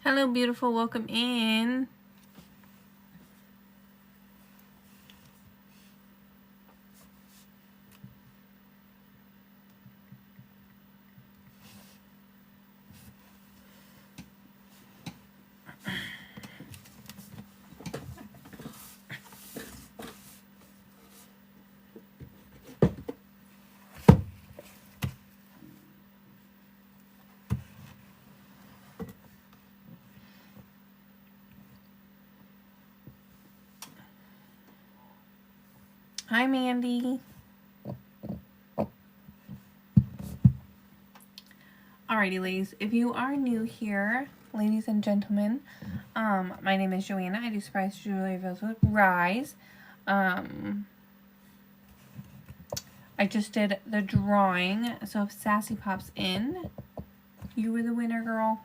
Hello, beautiful. Welcome in. Hi, Mandy. Alrighty, ladies. If you are new here, ladies and gentlemen, my name is Joanna. I do surprise jewelry reviews with Rise. I just did the drawing, so if Sassy pops in, you were the winner, girl.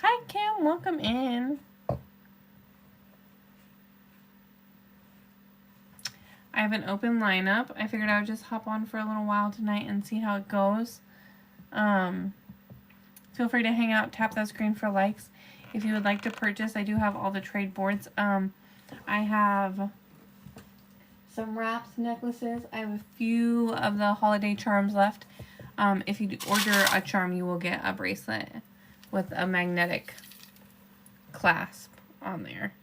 Hi, Kim. Welcome in. I have an open lineup. I figured I would just hop on for a little while tonight and see how it goes. Feel free to hang out, tap that screen for likes. If you would like to purchase, I do have all the trade boards. I have some wraps, necklaces. I have a few of the holiday charms left. If you order a charm, you will get a bracelet with a magnetic clasp on there.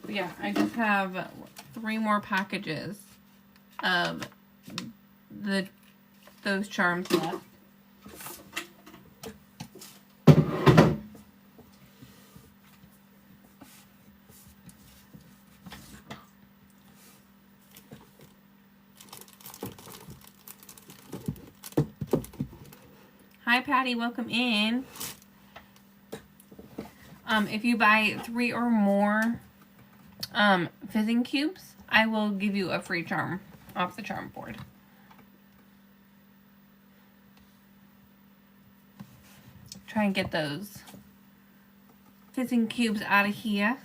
Yeah, I just have 3 more packages of those charms left. Hi, Patty. Welcome in. If you buy 3 or more fizzing cubes, I will give you a free charm off the charm board. Try and get those fizzing cubes out of here.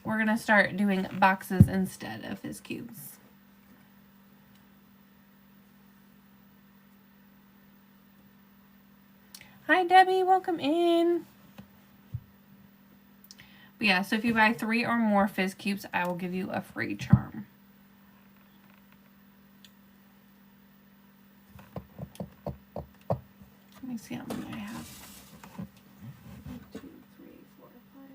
We're going to start doing boxes instead of fizz cubes. Hi, Debbie. Welcome in. But yeah, so if you buy 3 or more fizz cubes, I will give you a free charm. Let me see how many I have. 1, 2, 3, 4, 5,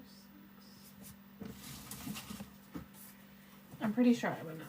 6. I'm pretty sure I have enough.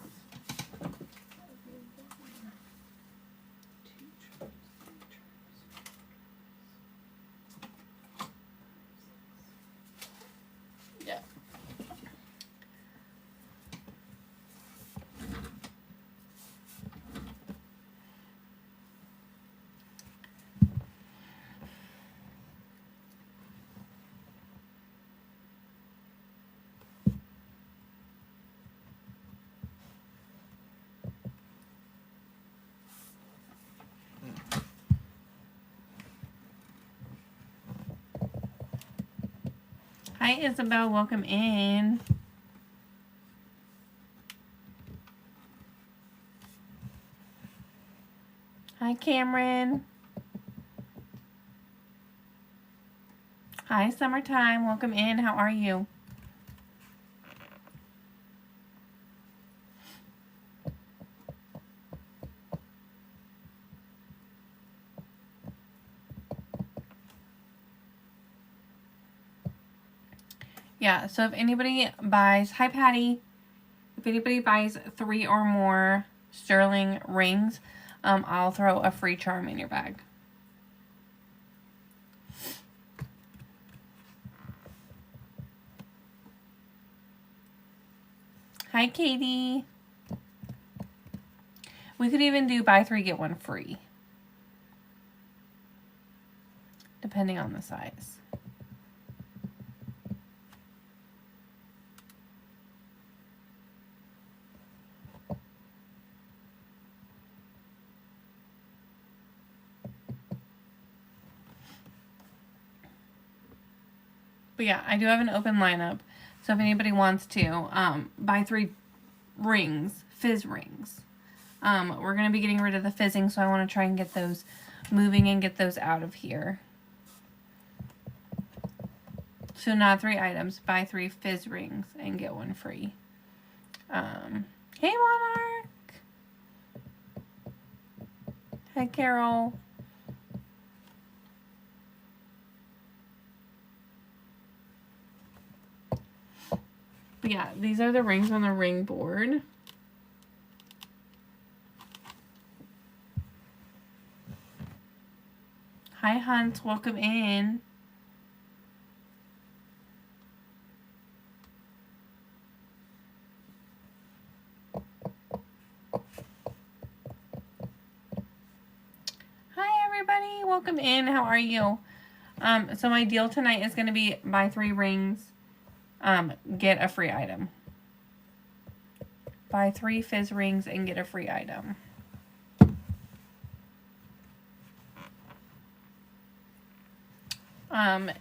Hi, Isabel. Welcome in. Hi, Cameron. Hi, Summertime. Welcome in. How are you? Yeah, so if anybody buys, hi Patty, if anybody buys 3 or more sterling rings, I'll throw a free charm in your bag. Hi Katie. We could even do buy 3, get 1 free. depending on the size. But yeah, I do have an open lineup. So if anybody wants to buy 3 rings, fizz rings. We're going to be getting rid of the fizzing, so I want to try and get those moving and get those out of here. So not 3 items, buy 3 fizz rings and get 1 free. Hey Monarch! Hi Carol. But yeah, these are the rings on the ring board. Hi Hunt, welcome in. Hi everybody, welcome in. How are you? So my deal tonight is going to be buy 3 rings, get a free item. Buy 3 fizz rings and get a free item.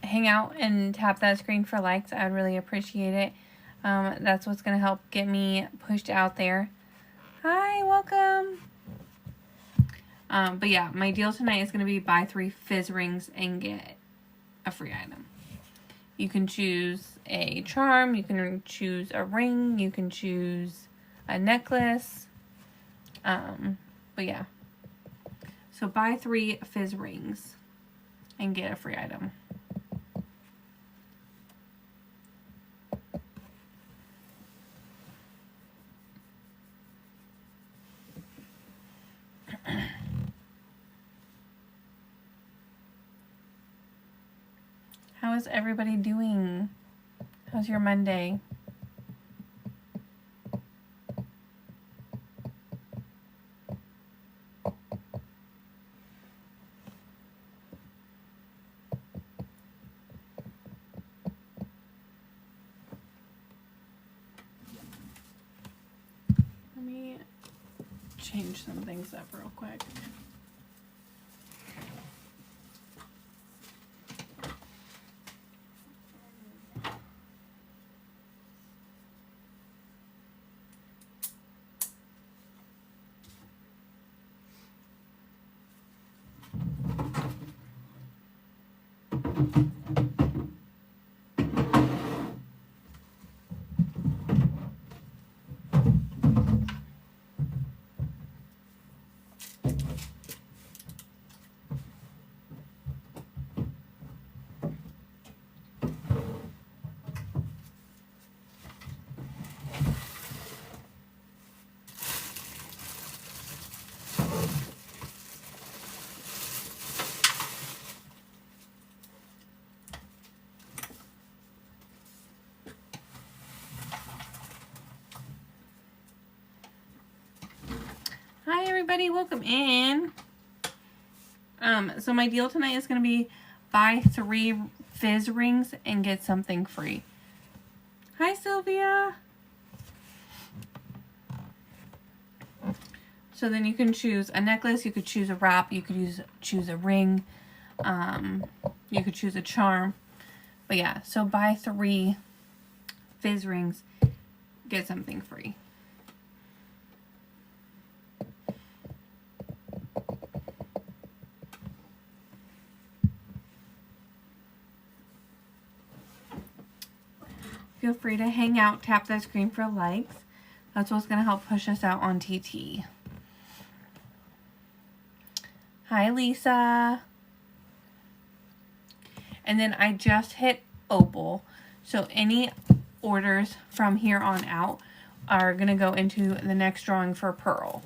Hang out and tap that screen for likes. I'd really appreciate it. That's what's going to help get me pushed out there. Hi, welcome. But yeah, my deal tonight is going to be buy 3 fizz rings and get a free item. You can choose a charm, you can choose a ring, you can choose a necklace. But yeah. So buy 3 fizz rings and get a free item. How is everybody doing? How's your Monday? Let me change some things up real quick. Hi everybody, welcome in. So my deal tonight is going to be buy 3 fizz rings and get something free. Hi Sylvia. So then you can choose a necklace, you could choose a wrap, you could choose a ring, you could choose a charm. But yeah, so buy 3 fizz rings, get something free. Feel free to hang out, tap that screen for likes. That's what's going to help push us out on TT. Hi, Lisa. And then I just hit Opal. So any orders from here on out are going to go into the next drawing for Pearl.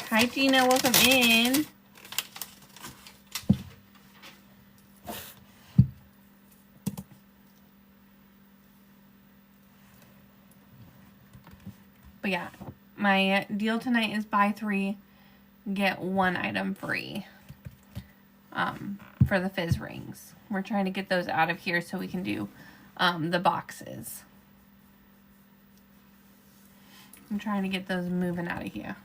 Hi, Gina. Welcome in. But yeah, my deal tonight is buy 3, get 1 item free for the fizz rings. We're trying to get those out of here so we can do the boxes. I'm trying to get those moving out of here.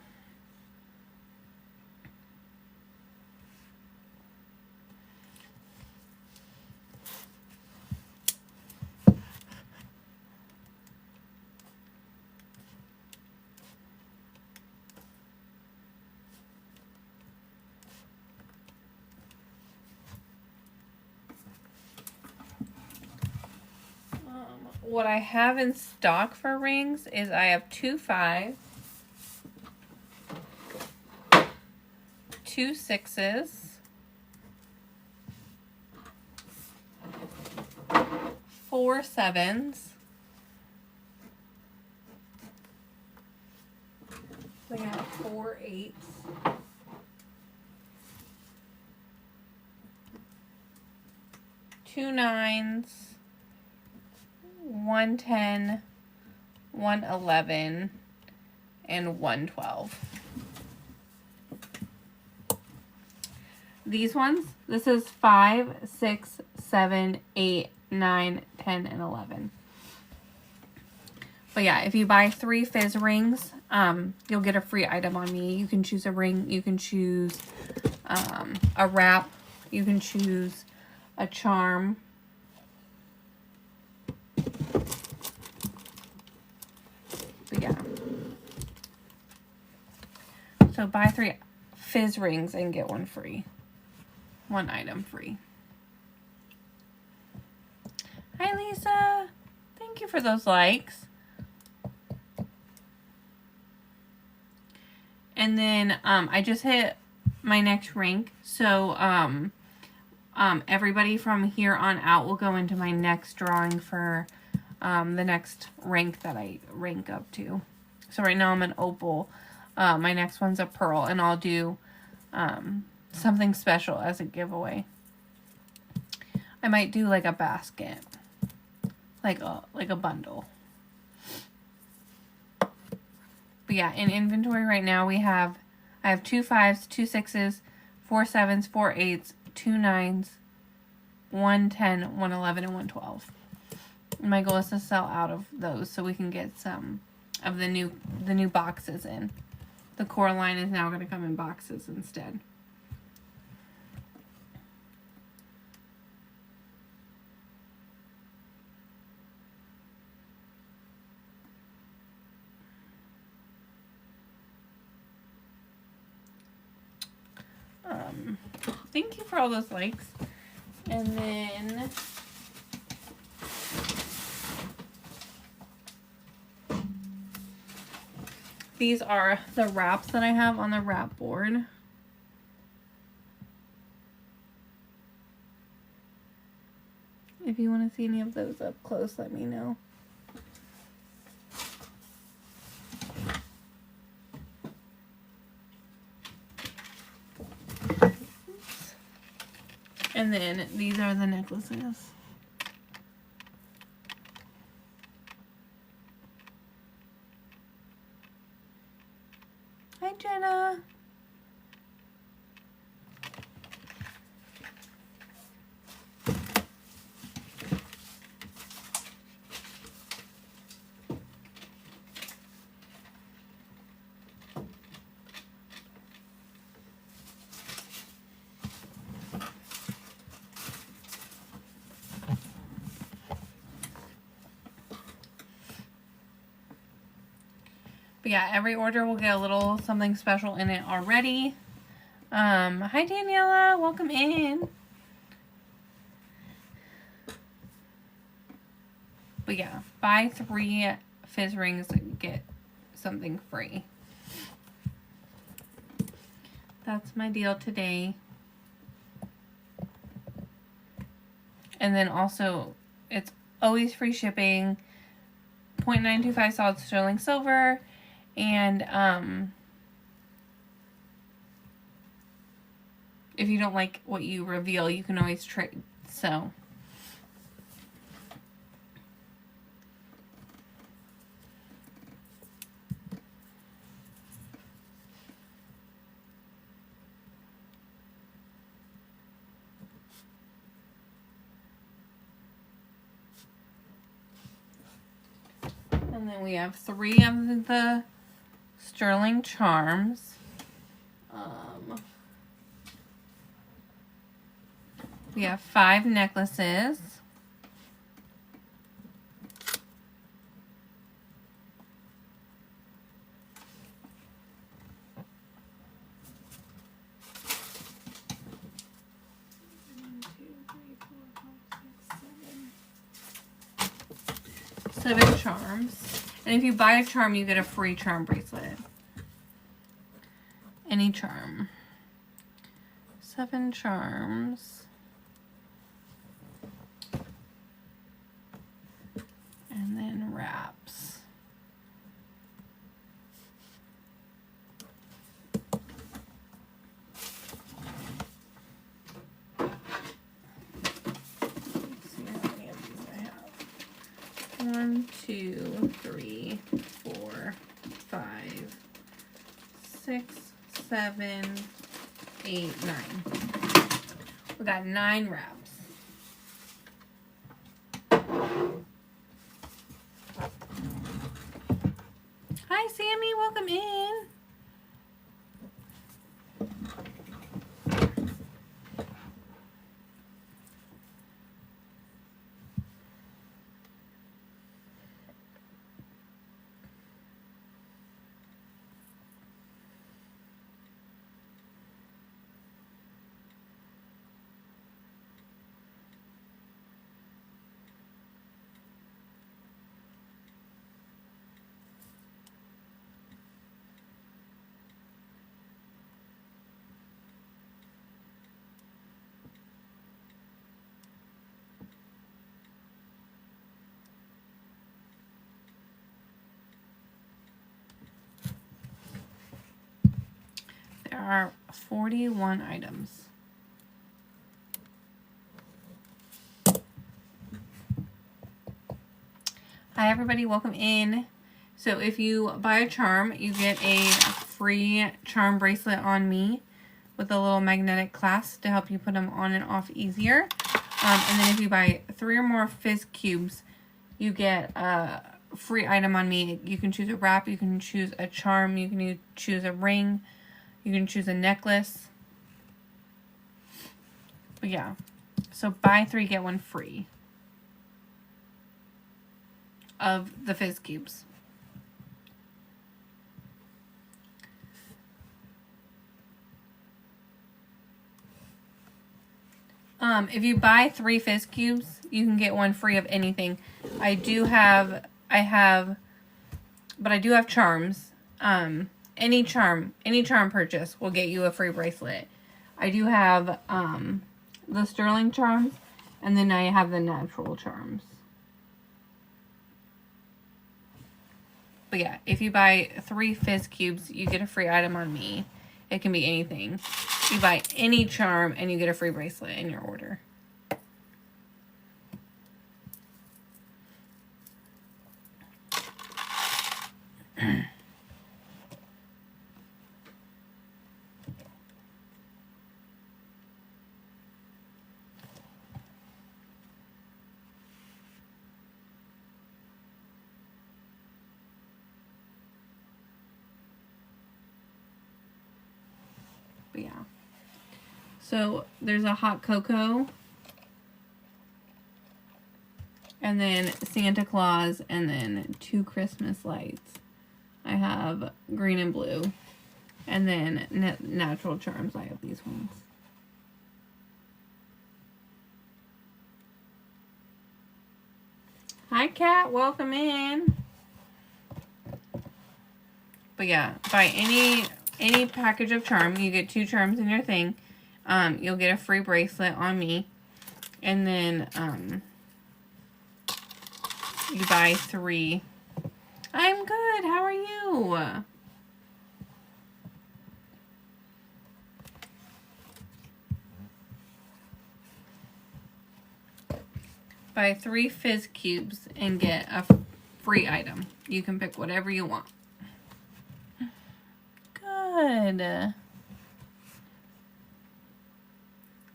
What I have in stock for rings is I have 2 5s, 2 6s, 4 7s, we have 4 8s, 2 9s, 1 10, 1 11, and 1 12. These ones, this is 5, 6, 7, 8, 9, 10, and 11. But yeah, if you buy 3 fizz rings, you'll get a free item on me. You can choose a ring, you can choose a wrap, you can choose a charm. But yeah. So buy 3 fizz rings and get 1 free. 1 item free. Hi, Lisa. Thank you for those likes. And then I just hit my next rank. So everybody from here on out will go into my next drawing for the next rank that I rank up to. So right now I'm an opal. My next one's a pearl, and I'll do something special as a giveaway. I might do like a basket, like a bundle. But yeah, in inventory right now I have 2 5s, 2 6s, 4 7s, 4 8s, 2 9s, 1 10, 1 11, and 1 12. My goal is to sell out of those so we can get some of the new boxes in. The core line is now going to come in boxes instead. Thank you for all those likes. And then these are the wraps that I have on the wrap board. If you want to see any of those up close, let me know. And then these are the necklaces. Hi, Jenna. But yeah, every order will get a little something special in it already. Hi Daniela, welcome in. But yeah, buy 3 fizz rings and get something free. That's my deal today. And then also, it's always free shipping, 0.925 solid sterling silver, and if you don't like what you reveal, you can always trade. So And then we have 3 of the sterling charms. We have 5 necklaces. Seven charms. And if you buy a charm, you get a free charm bracelet. Any charm. 7 charms. And then wraps. Let's see how many of these I have. 1, 2, 3, 4, 5, 6, 7, 8, 9. We got 9 wraps. Hi, Sammy. Welcome in. There are 41 items. Hi everybody, welcome in. So if you buy a charm, you get a free charm bracelet on me with a little magnetic clasp to help you put them on and off easier. And then if you buy 3 or more fizz cubes, you get a free item on me. You can choose a wrap, you can choose a charm, you can choose a ring, you can choose a necklace. But yeah, so buy 3, get 1 free of the fizz cubes. If you buy 3 fizz cubes, you can get 1 free of anything. I do have charms. Any charm purchase will get you a free bracelet. I do have the sterling charms, and then I have the natural charms. But yeah, if you buy 3 fizz cubes, you get a free item on me. It can be anything. You buy any charm and you get a free bracelet in your order. But yeah. So there's a hot cocoa. And then Santa Claus. And then 2 Christmas lights. I have green and blue. And then natural charms. I have these ones. Hi, Kat. Welcome in. But yeah, buy any package of charm. You get 2 charms in your thing. You'll get a free bracelet on me. And then you buy 3. I'm good. How are you? Buy 3 fizz cubes and get a free item. You can pick whatever you want. Good.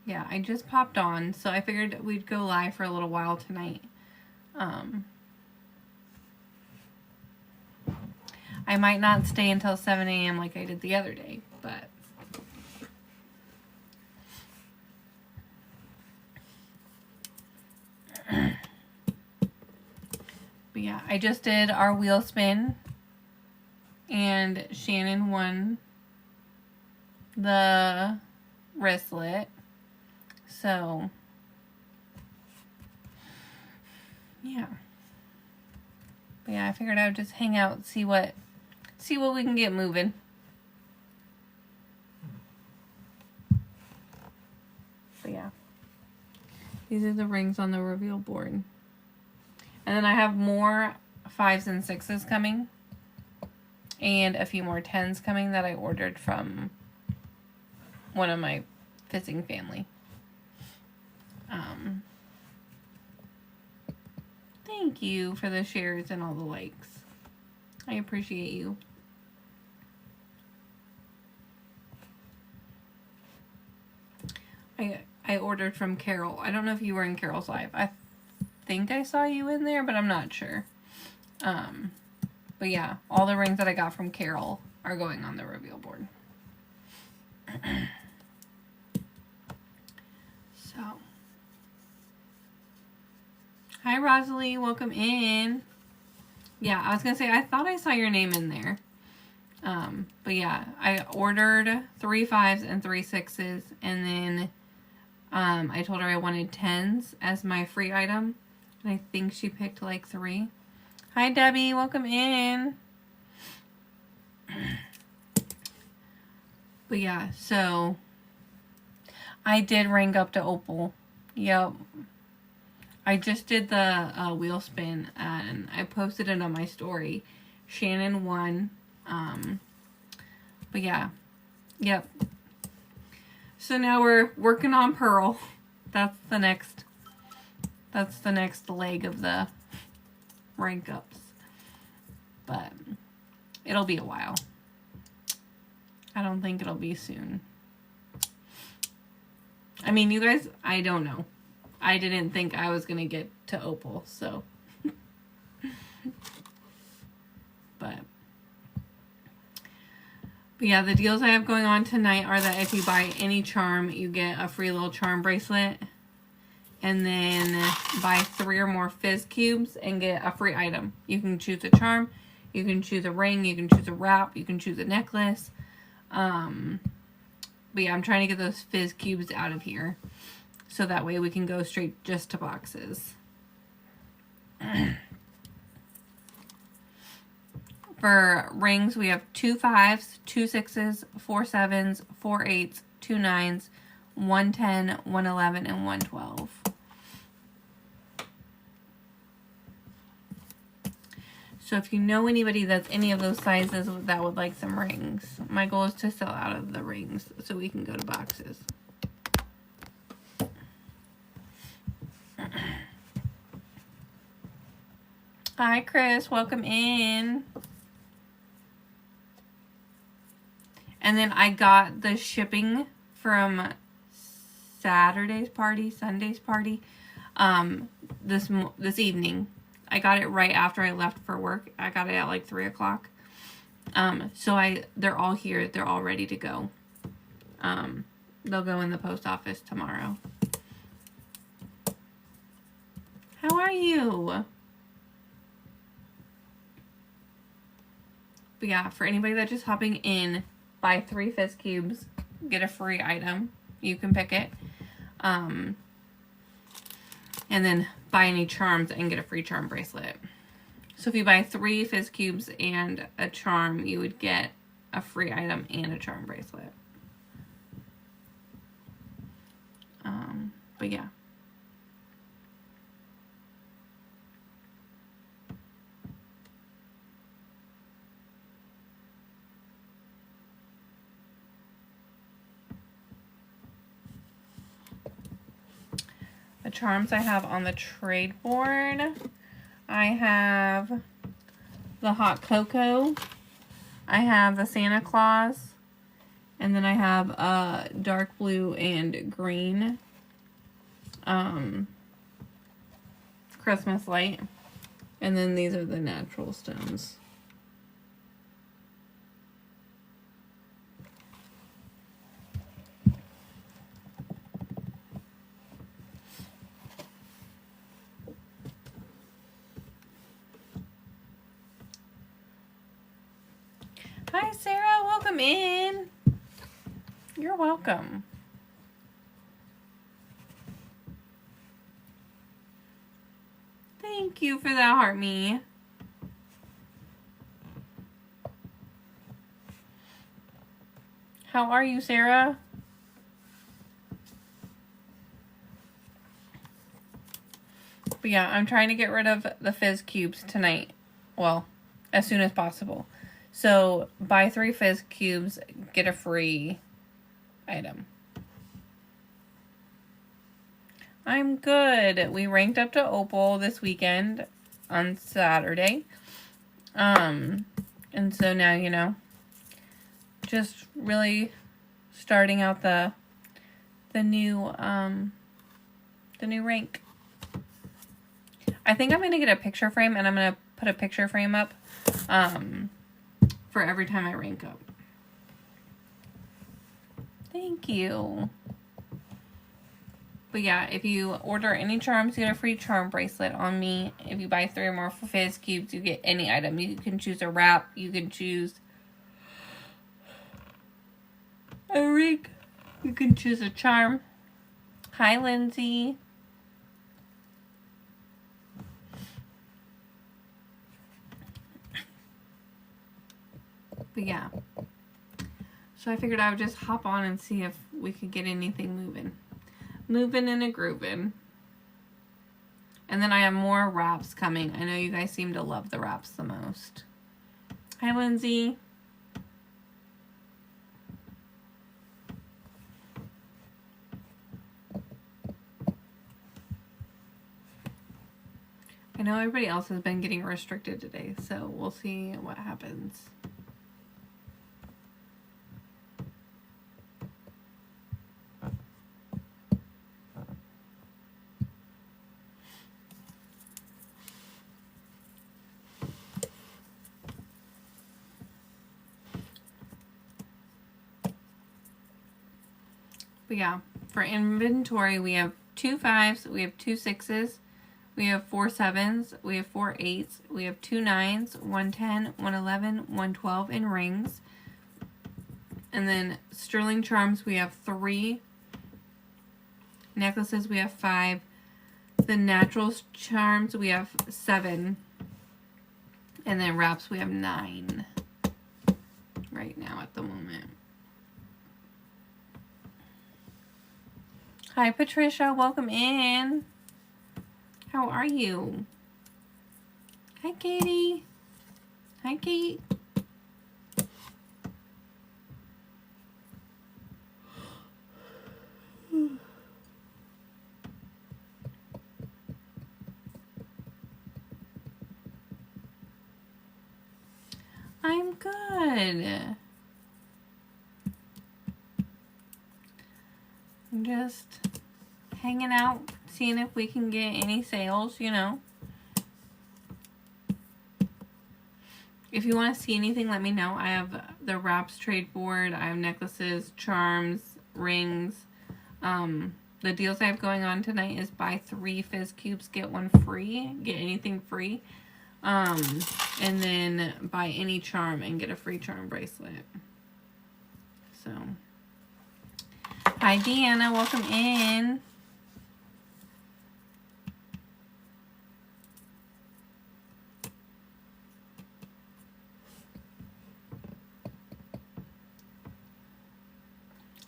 Yeah, I just popped on, so I figured we'd go live for a little while tonight. I might not stay until 7 a.m. like I did the other day, but yeah, I just did our wheel spin and Shannon won the wristlet. So yeah. But yeah, I figured I would just hang out, see what we can get moving. But yeah. These are the rings on the reveal board. And then I have more 5s and 6s coming. And a few more 10s coming that I ordered from one of my fizzing family. Thank you for the shares and all the likes. I appreciate you. I ordered from Carol. I don't know if you were in Carol's live. I think I saw you in there, but I'm not sure. But yeah, all the rings that I got from Carol are going on the reveal board. So, hi Rosalie, welcome in. Yeah, I was gonna say I thought I saw your name in there. But yeah, I ordered 3 5s and 3 6s, and then I told her I wanted 10s as my free item, and I think she picked like 3. Hi Debbie, welcome in. But yeah, so I did rank up to Opal. Yep. I just did the wheel spin and I posted it on my story. Shannon won. But yeah. Yep. So now we're working on Pearl. That's the next leg of the rank ups. But it'll be a while. I don't think it'll be soon. I mean, you guys, I don't know. I didn't think I was going to get to Opal, so. But yeah, the deals I have going on tonight are that if you buy any charm, you get a free little charm bracelet. And then buy 3 or more fizz cubes and get a free item. You can choose a charm, you can choose a ring, you can choose a wrap, you can choose a necklace. But yeah, I'm trying to get those fizz cubes out of here. So that way we can go straight just to boxes. For rings, we have 2 5s, 2 6s, 4 7s, 4 8s, 2 9s, 1 10, 1 11, and 1 12. So if you know anybody that's any of those sizes that would like some rings, my goal is to sell out of the rings so we can go to boxes. Hi Chris, welcome in. And then I got the shipping from Saturday's party, Sunday's party, this evening. I got it right after I left for work. I got it at like 3 o'clock. So they're all here. They're all ready to go. They'll go in the post office tomorrow. How are you? But yeah, for anybody that's just hopping in, buy 3 fizz cubes, get a free item. You can pick it. And then buy any charms and get a free charm bracelet. So if you buy 3 fizz cubes and a charm, you would get a free item and a charm bracelet. But yeah. The charms I have on the trade board, I have the hot cocoa, I have the Santa Claus, and then I have dark blue and green Christmas light, and then these are the natural stones. Hi, Sarah. Welcome in. You're welcome. Thank you for that, Heart Me. How are you, Sarah? But yeah, I'm trying to get rid of the fizz cubes tonight. Well, as soon as possible. So, buy 3 fizz cubes, get a free item. I'm good. We ranked up to Opal this weekend on Saturday. And so now, you know, just really starting out the new rank. I think I'm going to get a picture frame, and I'm going to put a picture frame up for every time I rank up. Thank you. But yeah, if you order any charms, you get a free charm bracelet on me. If you buy 3 or more fizz cubes, you get any item. You can choose a wrap. You can choose a ring. You can choose a charm. Hi, Lindsay. But yeah. So I figured I would just hop on and see if we could get anything moving. Moving and a grooving. And then I have more wraps coming. I know you guys seem to love the wraps the most. Hi, Lindsay. I know everybody else has been getting restricted today, so we'll see what happens. But yeah, for inventory, we have 2 5s, we have 2 6s, we have 4 7s, we have 4 8s, we have 2 9s, 1 10, 1 11, 1 12 in rings. And then sterling charms, we have 3. Necklaces, we have 5. The natural charms, we have 7. And then wraps, we have 9 right now at the moment. Hi, Patricia. Welcome in. How are you? Hi, Katie. Hi, Kate. I'm good. I'm just hanging out, seeing if we can get any sales, you know. If you want to see anything, let me know. I have the wraps trade board. I have necklaces, charms, rings. The deals I have going on tonight is buy 3 fizz cubes, get 1 free. Get anything free. And then buy any charm and get a free charm bracelet. So, hi, Deanna. Welcome in.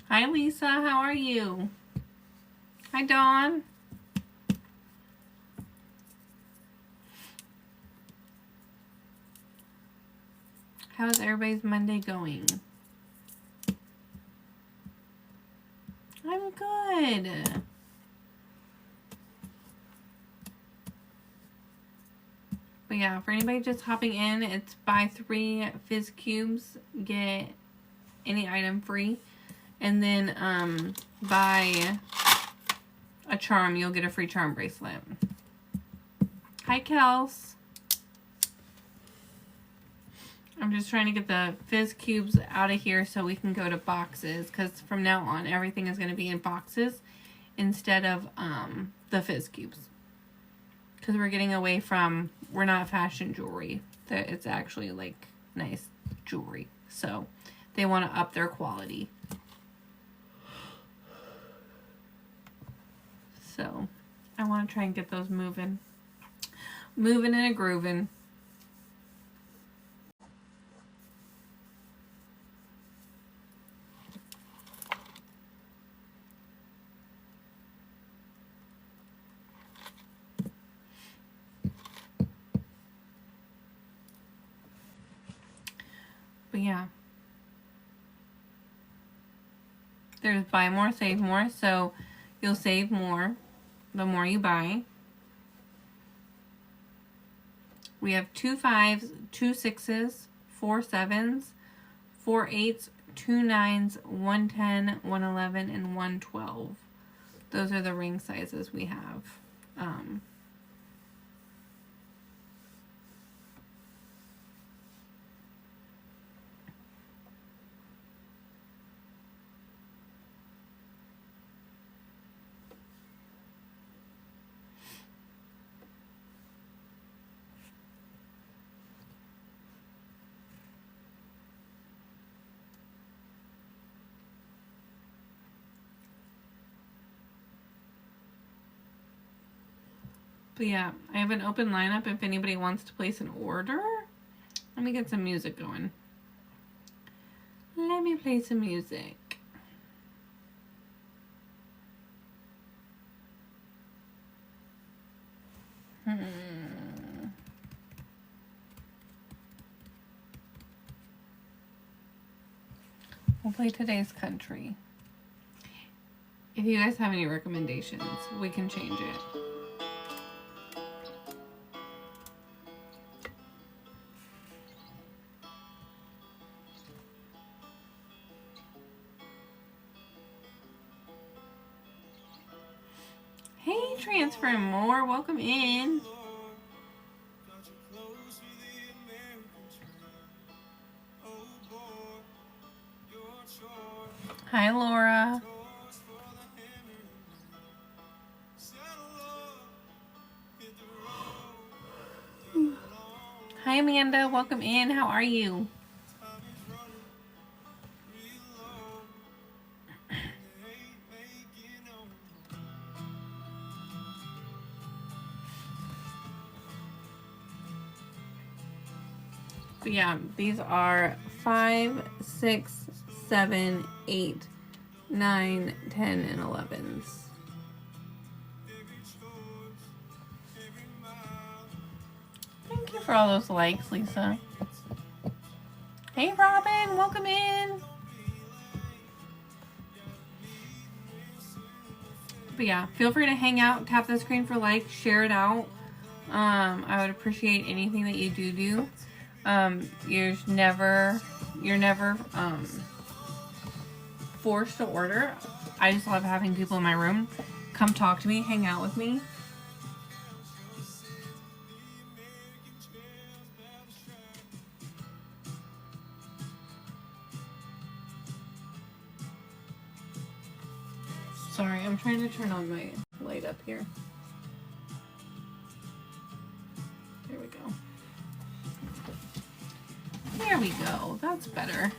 Hi, Lisa. How are you? Hi, Dawn. How's everybody's Monday going? I'm good. But yeah, for anybody just hopping in, it's buy 3 fizz cubes, get any item free. And then buy a charm, you'll get a free charm bracelet. Hi, Kels. I'm just trying to get the fizz cubes out of here so we can go to boxes, because from now on everything is going to be in boxes instead of the fizz cubes, because we're getting away from, we're not fashion jewelry, that it's actually like nice jewelry. so they want to up their quality. So I want to try and get those moving and a grooving. But yeah, there's buy more, save more. So you'll save more the more you buy. We have 2 5s, 2 6s, 4 7s, 4 8s, 2 9s, 1 10, 1 11, and 1 12. Those are the ring sizes we have. But yeah, I have an open lineup if anybody wants to place an order. Let me get some music going. Let me play some music. We'll play today's country. If you guys have any recommendations, we can change it. Hey, Transfer More, welcome in. Hi, Laura. Hi, Amanda. Welcome in. How are you? So yeah, these are 5, 6, 7, 8, 9, 10, and 11s. Thank you for all those likes, Lisa. Hey, Robin, welcome in. But yeah, feel free to hang out, tap the screen for likes, share it out. I would appreciate anything that you do. You're never forced to order. I just love having people in my room come talk to me, hang out with me. Sorry, I'm trying to turn on my light up here. There we go. There we go. That's better.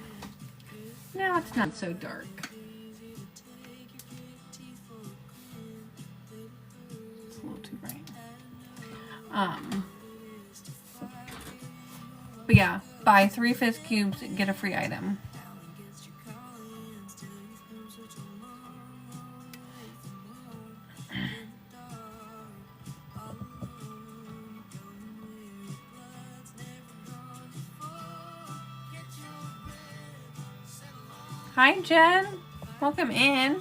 Now it's not so dark. It's a little too bright. But yeah, buy 3 Fizz cubes, get a free item. Hi, Jen. Welcome in.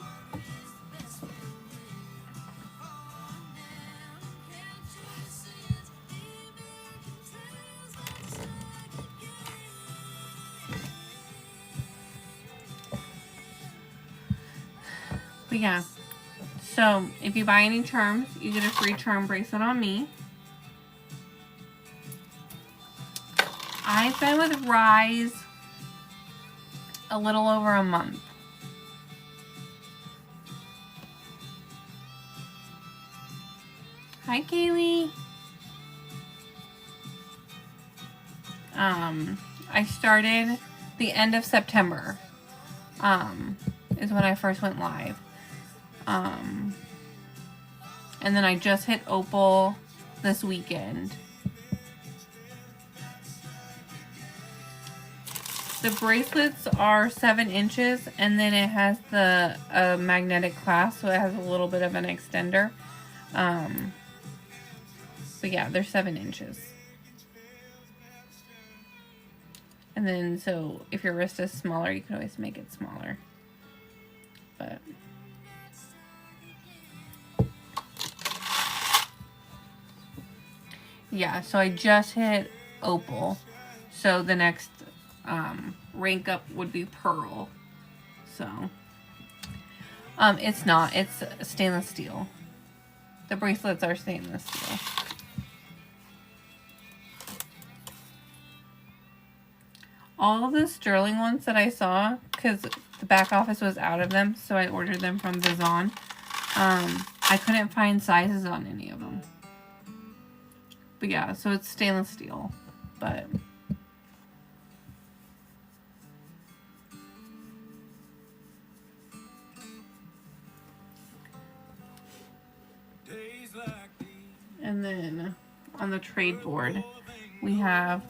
But yeah, so if you buy any charms, you get a free charm bracelet on me. I've been with Rise a little over a month. Hi, Kaylee. I started the end of September is when I first went live. And then I just hit Opal this weekend. The bracelets are 7 inches, and then it has the magnetic clasp, so it has a little bit of an extender. But yeah, they're 7 inches. And then, so if your wrist is smaller, you can always make it smaller. But yeah, so I just hit Opal. So the next rank up would be Pearl. So it's not. It's stainless steel. The bracelets are stainless steel. All the sterling ones that I saw, because the back office was out of them, so I ordered them from Vizon. I couldn't find sizes on any of them. But yeah, so it's stainless steel. But and then on the trade board, we have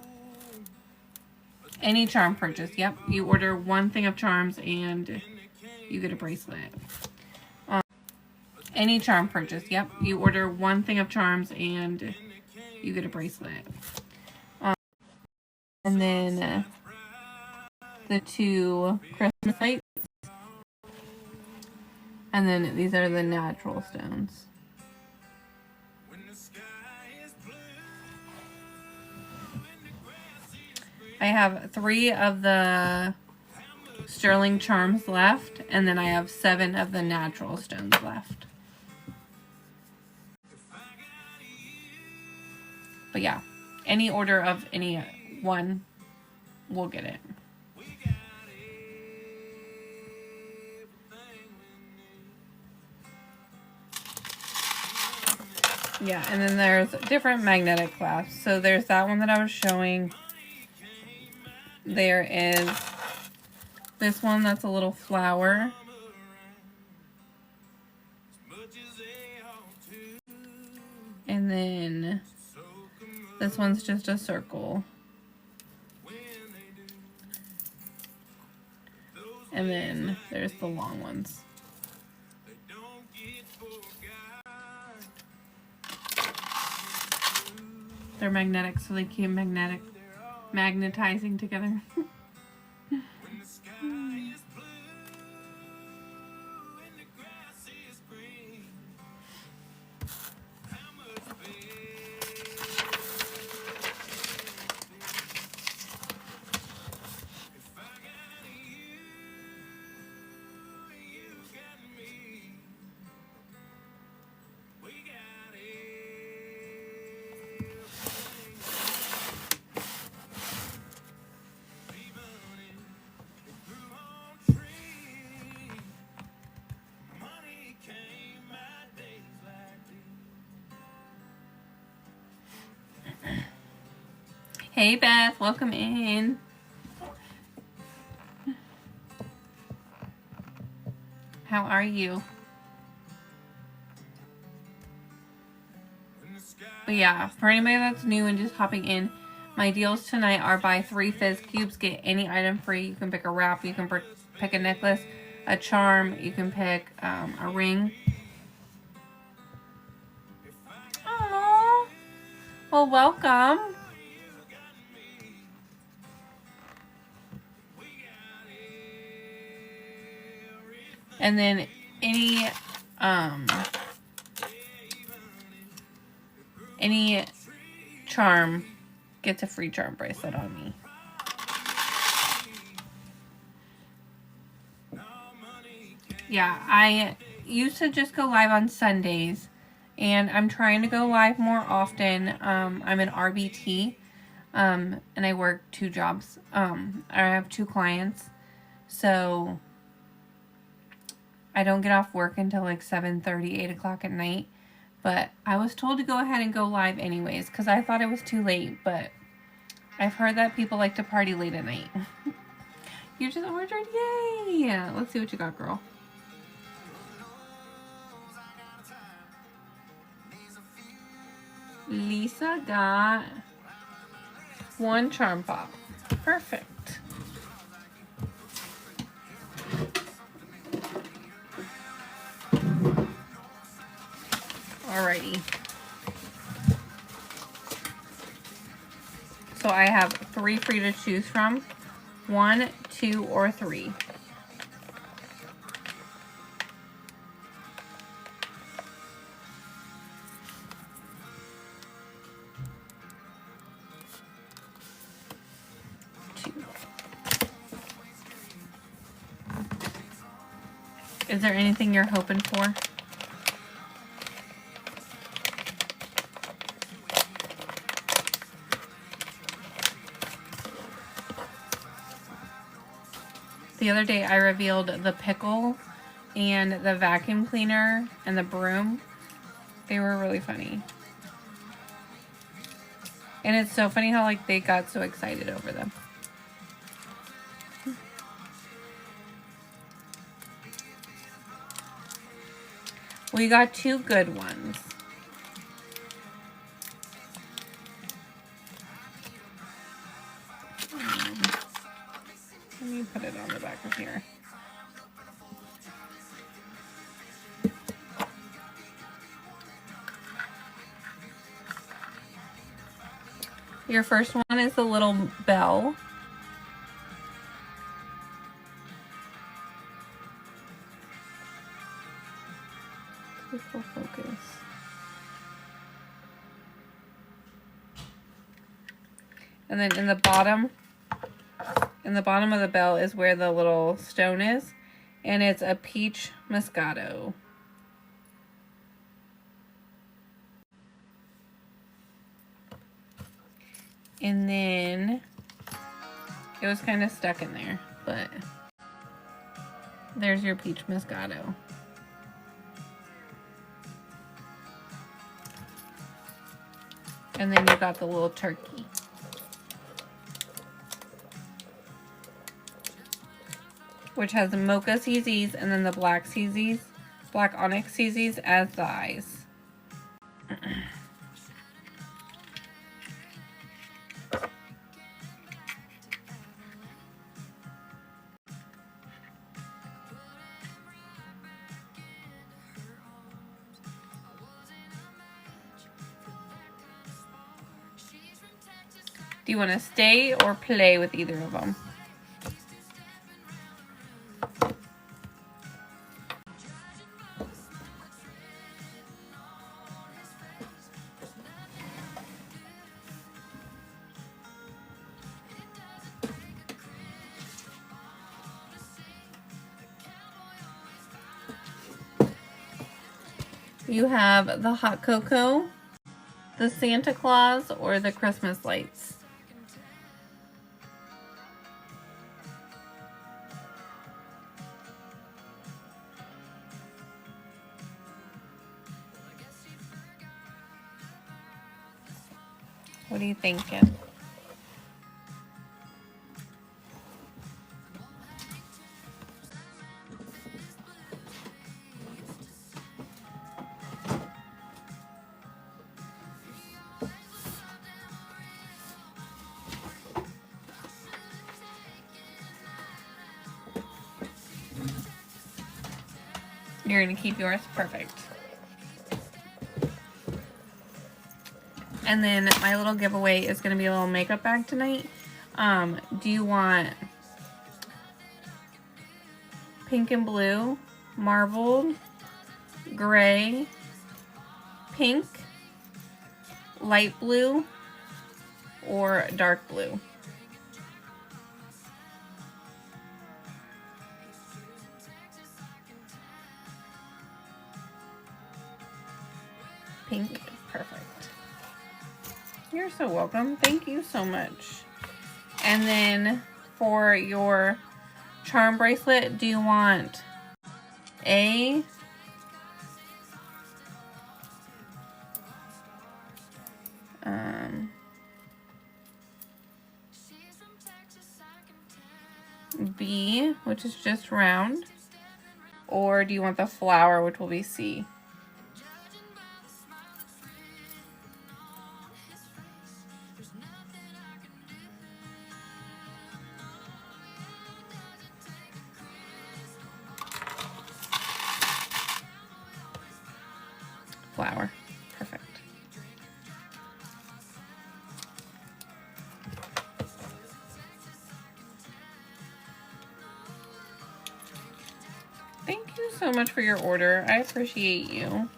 any charm purchase. Yep, you order one thing of charms and you get a bracelet. Any charm purchase. Yep, you order one thing of charms and you get a bracelet. And then the 2 Christmas lights. And then these are the natural stones. I have 3 of the sterling charms left, and then I have 7 of the natural stones left. But yeah, any order of any one will get it. Yeah, and then there's different magnetic clasps. So there's that one that I was showing. There is this one that's a little flower. And then this one's just a circle. And then there's the long ones. They're magnetic, so they keep magnetizing together. Hey Beth, welcome in. How are you? But yeah, for anybody that's new and just hopping in, my deals tonight are buy 3 Fizz Cubes, get any item free. You can pick a wrap, you can pick a necklace, a charm, you can pick a ring. Aww. Well, welcome. And then any charm gets a free charm bracelet on me. Yeah, I used to just go live on Sundays, and I'm trying to go live more often. I'm an RBT, and I work 2 jobs. I have 2 clients, so I don't get off work until like 7:30, 8 o'clock at night. But I was told to go ahead and go live anyways because I thought it was too late. But I've heard that people like to party late at night. You just ordered? Yay! Let's see what you got, girl. Lisa got 1 Charm Pop. Perfect. Alrighty. So I have 3 free to choose from. 1, 2, or 3. Is there anything you're hoping for? The other day I revealed the pickle and the vacuum cleaner and the broom. They were really funny. And it's so funny how like they got so excited over them. We got 2 good ones. Let me put it on the back of here. Your first one is the little bell. This will focus. And then in the bottom of the bell is where the little stone is, and it's a peach Moscato. And then it was kind of stuck in there, but there's your peach Moscato. And then you got the little turkey. Which has the mocha CZs and then the black CZs, black onyx CZs as the eyes. Do you want to stay or play with either of them? You have the hot cocoa, the Santa Claus, or the Christmas lights. What are you thinking? You're going to keep yours? Perfect. And then my little giveaway is going to be a little makeup bag tonight. Do you want pink and blue, marbled, gray, pink, light blue, or dark blue? Pink, perfect. You're so welcome. Thank you so much. And then for your charm bracelet, do you want A, B, which is just round? Or do you want the flower, which will be C? Flower. Perfect. Thank you so much for your order. I appreciate you.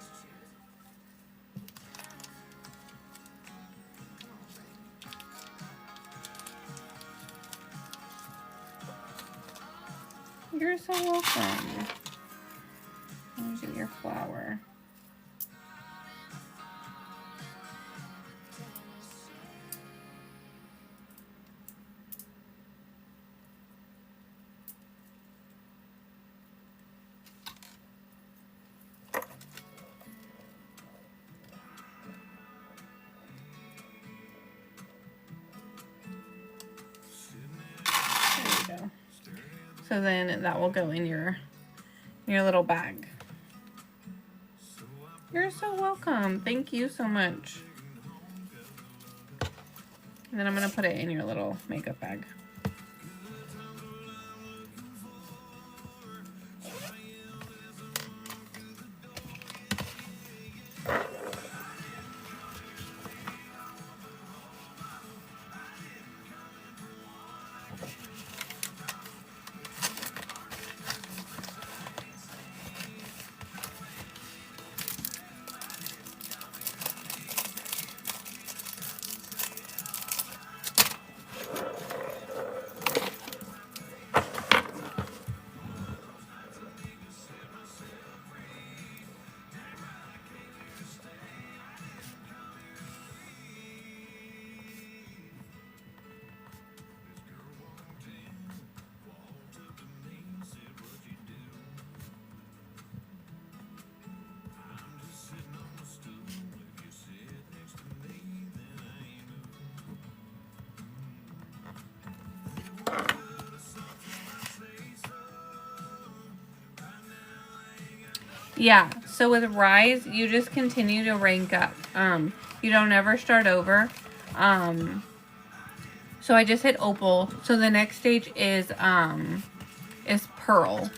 You're so welcome. Let me do your flower. There you go. So then that will go in your little bag. You're so welcome. Thank you so much. And then I'm going to put it in your little makeup bag. Yeah, so with Rise, you just continue to rank up. You don't ever start over. So I just hit Opal. So the next stage is Pearl.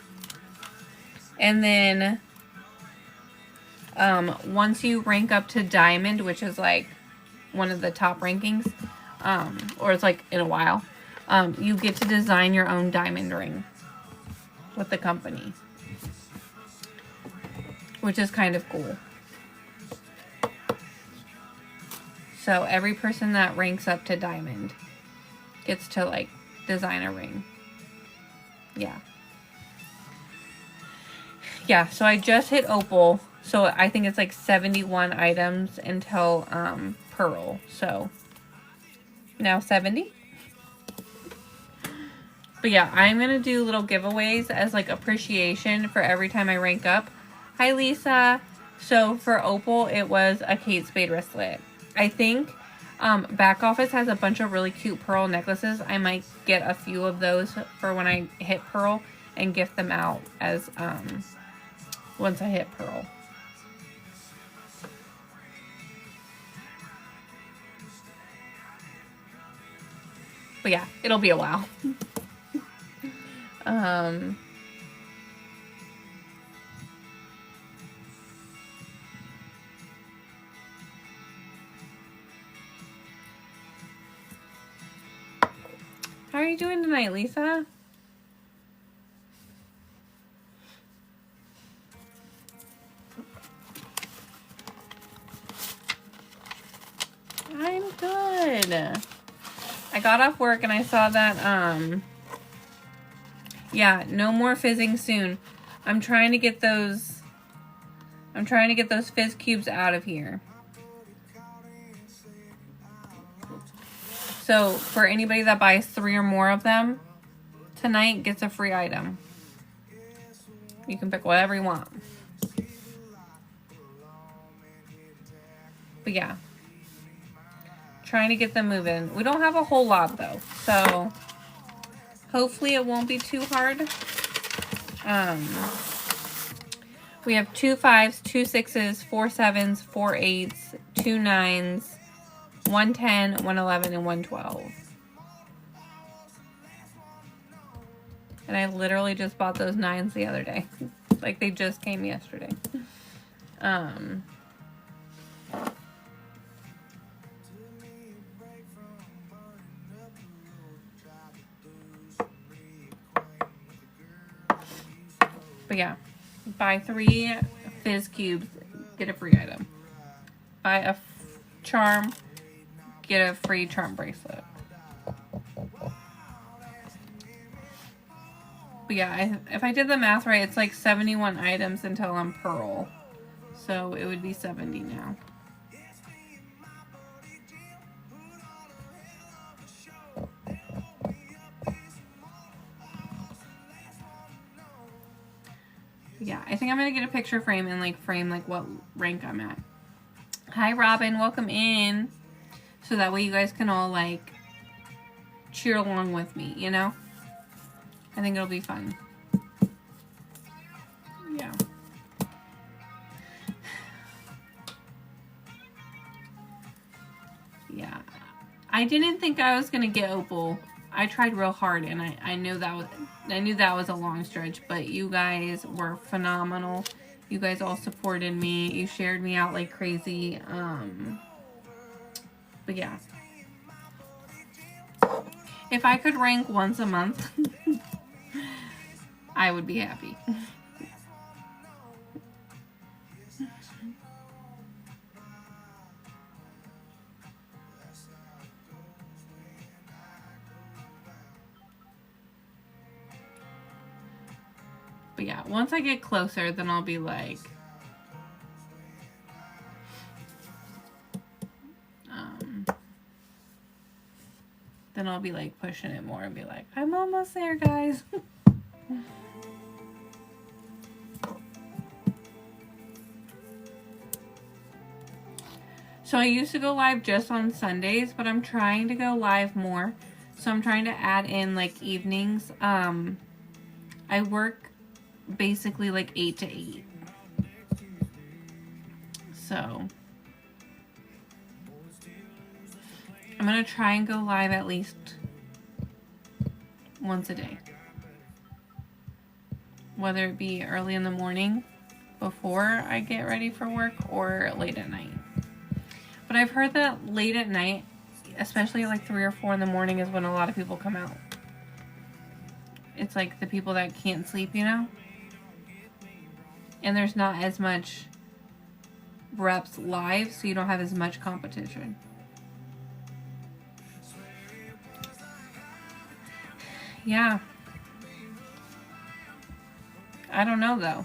And then once you rank up to Diamond, which is like one of the top rankings, or it's like in a while, you get to design your own diamond ring with the company, which is kind of cool. So every person that ranks up to Diamond gets to like design a ring. Yeah. Yeah, so I just hit Opal. So I think it's like 71 items until Pearl. So now 70. But yeah, I'm going to do little giveaways as like appreciation for every time I rank up. Hi, Lisa. So for Opal, it was a Kate Spade wristlet. I think Back Office has a bunch of really cute pearl necklaces. I might get a few of those for when I hit Pearl and gift them out as once I hit Pearl. But yeah, it'll be a while. How are you doing tonight, Lisa? I'm good. I got off work and I saw that, yeah, no more fizzing soon. I'm trying to get those fizz cubes out of here. So for anybody that buys 3 or more of them tonight gets a free item. You can pick whatever you want. But yeah, trying to get them moving. We don't have a whole lot though, so Hopefully it won't be too hard. We have 2 5s, 2 6s, 4 7s, 4 8s, 2 9s, 1 10, 1 11, and 1 12. And I literally just bought those 9s the other day. Like they just came yesterday. But yeah, buy 3 fizz cubes, get a free item. Buy a charm, get a free charm bracelet. But yeah, if I did the math right, it's like 71 items until I'm Pearl. So it would be 70 now. Yeah, I think I'm going to get a picture frame and like frame like what rank I'm at. Hi Robin, welcome in. So that way you guys can all like cheer along with me, you know? I think it'll be fun. Yeah. Yeah. I didn't think I was going to get Opal. I tried real hard and I knew that was a long stretch, but you guys were phenomenal. You guys all supported me. You shared me out like crazy. But yeah. If I could rank once a month, I would be happy. But yeah, once I get closer, then I'll be like, then I'll be like pushing it more and be like, I'm almost there, guys. So I used to go live just on Sundays, but I'm trying to go live more. So I'm trying to add in like evenings. I work basically like 8 to 8. So I'm going to try and go live at least once a day. Whether it be early in the morning before I get ready for work or late at night. But I've heard that late at night, especially like 3 or 4 in the morning, is when a lot of people come out. It's like the people that can't sleep, you know? And there's not as much reps live, so you don't have as much competition. Yeah. I don't know, though.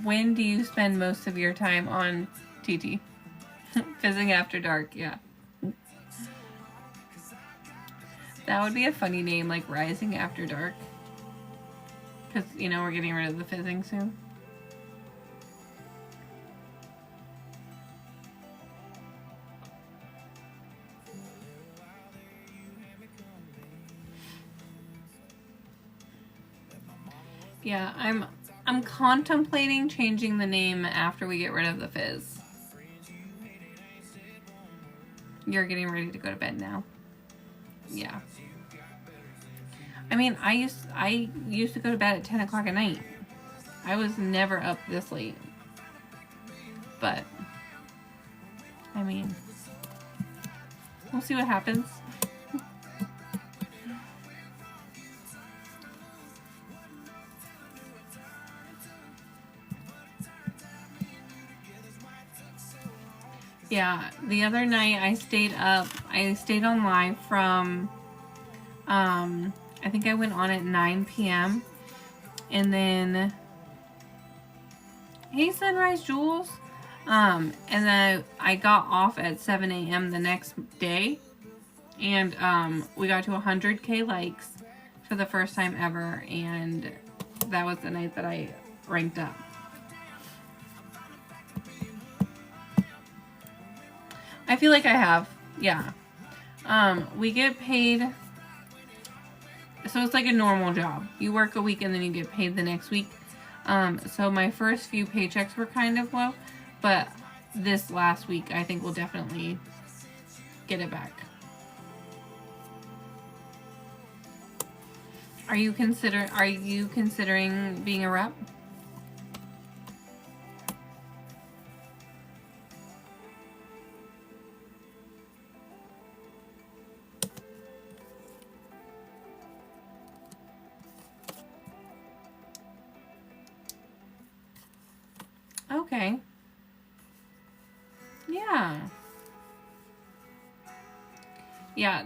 When do you spend most of your time on TT? Fizzing After Dark, yeah. That would be a funny name, like Rising After Dark. Because, you know, we're getting rid of the fizzing soon. Yeah, I'm contemplating changing the name after we get rid of the fizz. You're getting ready to go to bed now. Yeah. I mean, I used to go to bed at 10 o'clock at night. I was never up this late. But, I mean, we'll see what happens. Yeah, the other night I stayed on live from, I think I went on at 9 p.m. And then, hey Sunrise Jules. And then I got off at 7 a.m. the next day. And, we got to 100K likes for the first time ever. And that was the night that I ranked up. feel like I have. Yeah. We get paid. So it's like a normal job. You work a week and then you get paid the next week. So my first few paychecks were kind of low, but this last week I think we'll definitely get it back. Are you considering being a rep? Okay. Yeah. Yeah,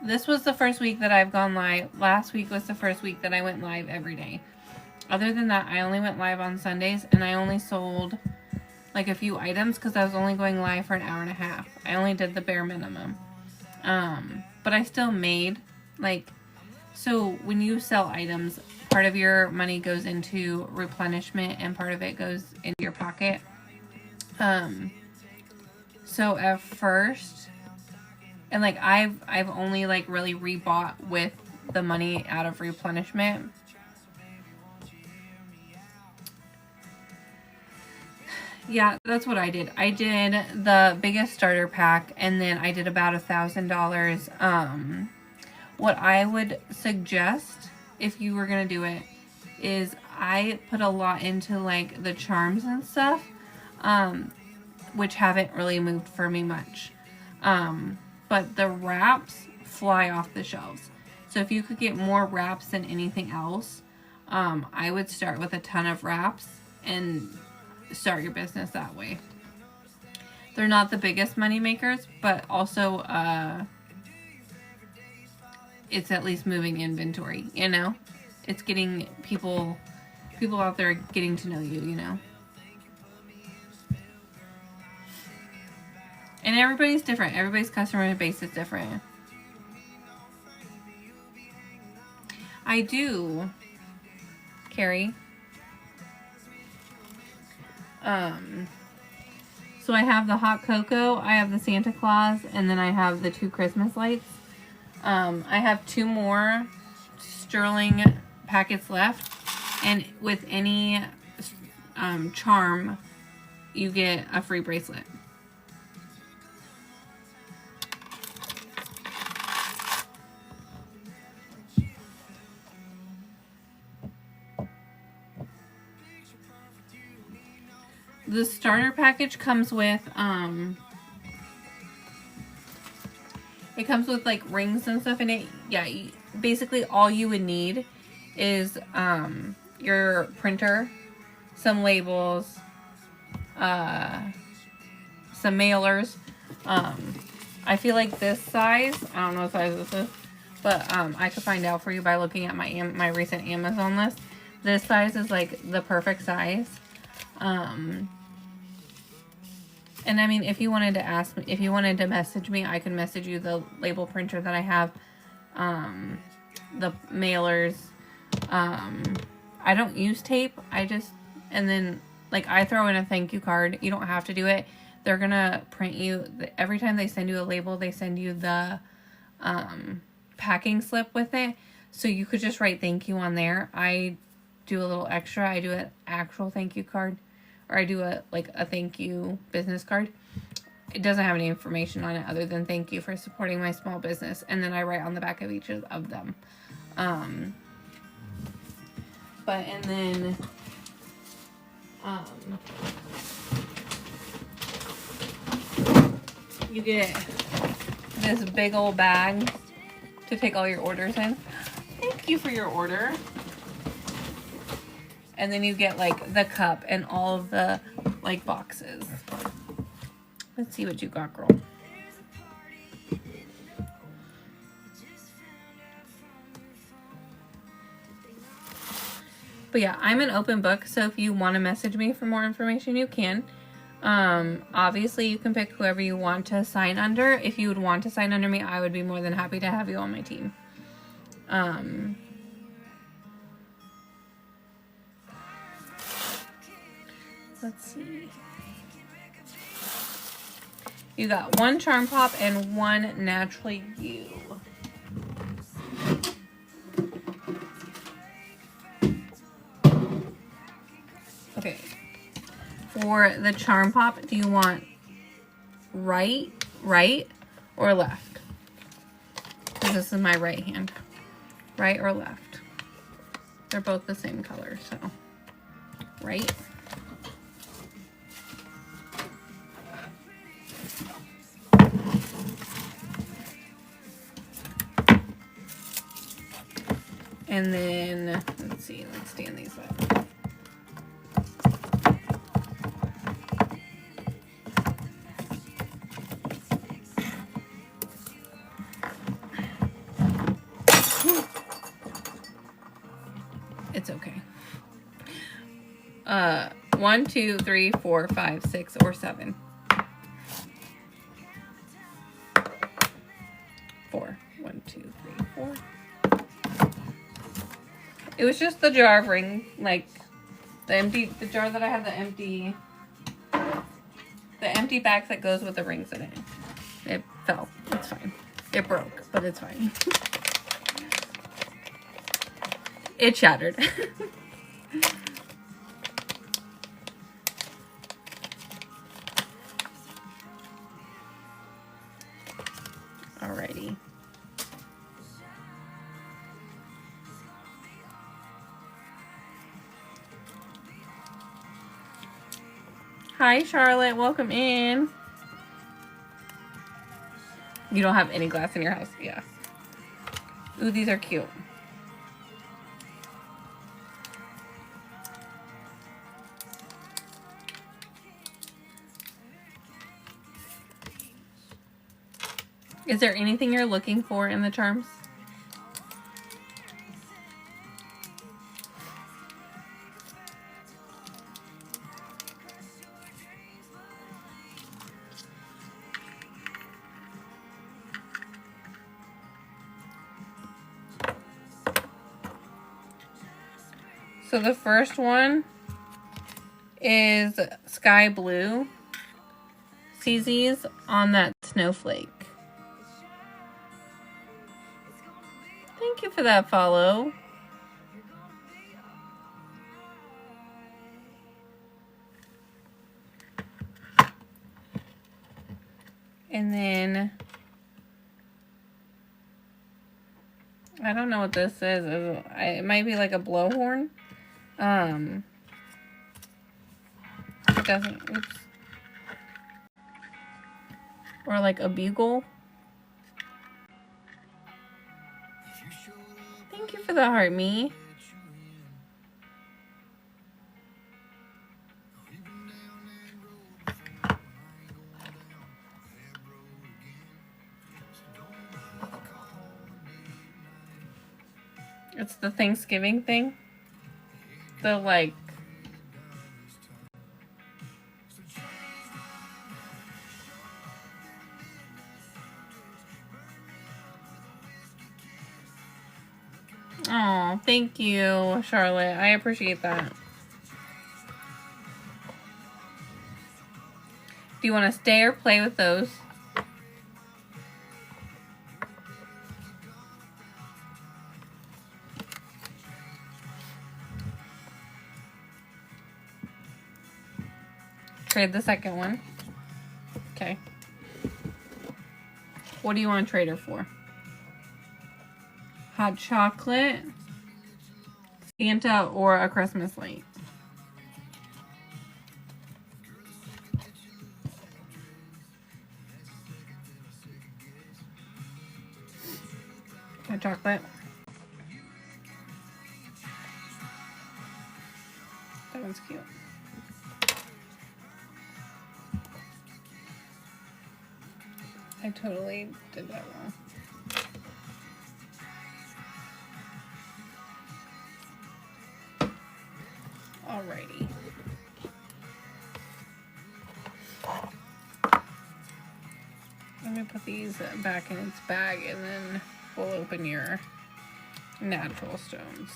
this was the first week that I've gone live. Last week was the first week that I went live every day. Other than that, I only went live on Sundays, and I only sold like a few items because I was only going live for an hour and a half. I only did the bare minimum. But I still made, like, so when you sell items, part of your money goes into replenishment and part of it goes into your pocket. So at first, and like I've only like really rebought with the money out of replenishment. Yeah, that's what I did. I did the biggest starter pack, and then I did about $1,000. What I would suggest if you were gonna do it is I put a lot into like the charms and stuff, which haven't really moved for me much. But the wraps fly off the shelves. So if you could get more wraps than anything else, I would start with a ton of wraps and start your business that way. They're not the biggest money makers, but also it's at least moving inventory, you know? It's getting people out there getting to know you, you know? And everybody's different. Everybody's customer base is different. I do, Carrie. So I have the hot cocoa, I have the Santa Claus, and then I have the 2 Christmas lights. I have 2 more sterling packets left, and with any charm, you get a free bracelet. The starter package comes with, it comes with like rings and stuff in it. Yeah, basically all you would need is your printer, some labels, some mailers. I feel like this size, I don't know what size this is, but I could find out for you by looking at my recent Amazon list. This size is like the perfect size. And I mean, if you wanted to message me, I can message you the label printer that I have, the mailers. I don't use tape. And then like I throw in a thank you card. You don't have to do it. They're gonna print you every time they send you a label. They send you the packing slip with it, so you could just write thank you on there. I do a little extra. I do an actual thank you card. Or I do a thank you business card. It doesn't have any information on it other than thank you for supporting my small business. And then I write on the back of each of them. And then you get this big old bag to take all your orders in. Thank you for your order. And then you get like the cup and all of the like boxes. Let's see what you got, girl. But yeah, I'm an open book, so if you want to message me for more information, you can. Obviously, you can pick whoever you want to sign under. If you would want to sign under me, I would be more than happy to have you on my team. Let's see. You got one Charm Pop and one Naturally You. Okay. For the Charm Pop, do you want right, or left? Because this is my right hand. Right or left? They're both the same color, so right. And then, let's see, let's stand these up. It's okay. 1, 2, 3, 4, 5, 6, or 7. 4. 1, 2, 3, 4. It was just the jar of ring, like the jar that I had the empty bags that goes with the rings in it. It fell. It's fine. It broke, but it's fine. It shattered. Alrighty. Hi, Charlotte. Welcome in. You don't have any glass in your house? Yeah. Ooh, these are cute. Is there anything you're looking for in the charms? So the first one is Sky Blue. CZ's on that snowflake. Thank you for that follow. And then I don't know what this is. It might be like a blowhorn. It doesn't. Oops. Or like a bugle. Thank you for the heart, me. It's the Thanksgiving thing. The like. Oh, thank you, Charlotte. I appreciate that. Do you want to stay or play with those? Trade the second one. Okay. What do you want to trade her for? Hot chocolate, Santa, or a Christmas light? Hot chocolate. That one's cute. I totally did that wrong. Alrighty. Let me put these back in its bag and then we'll open your natural stones.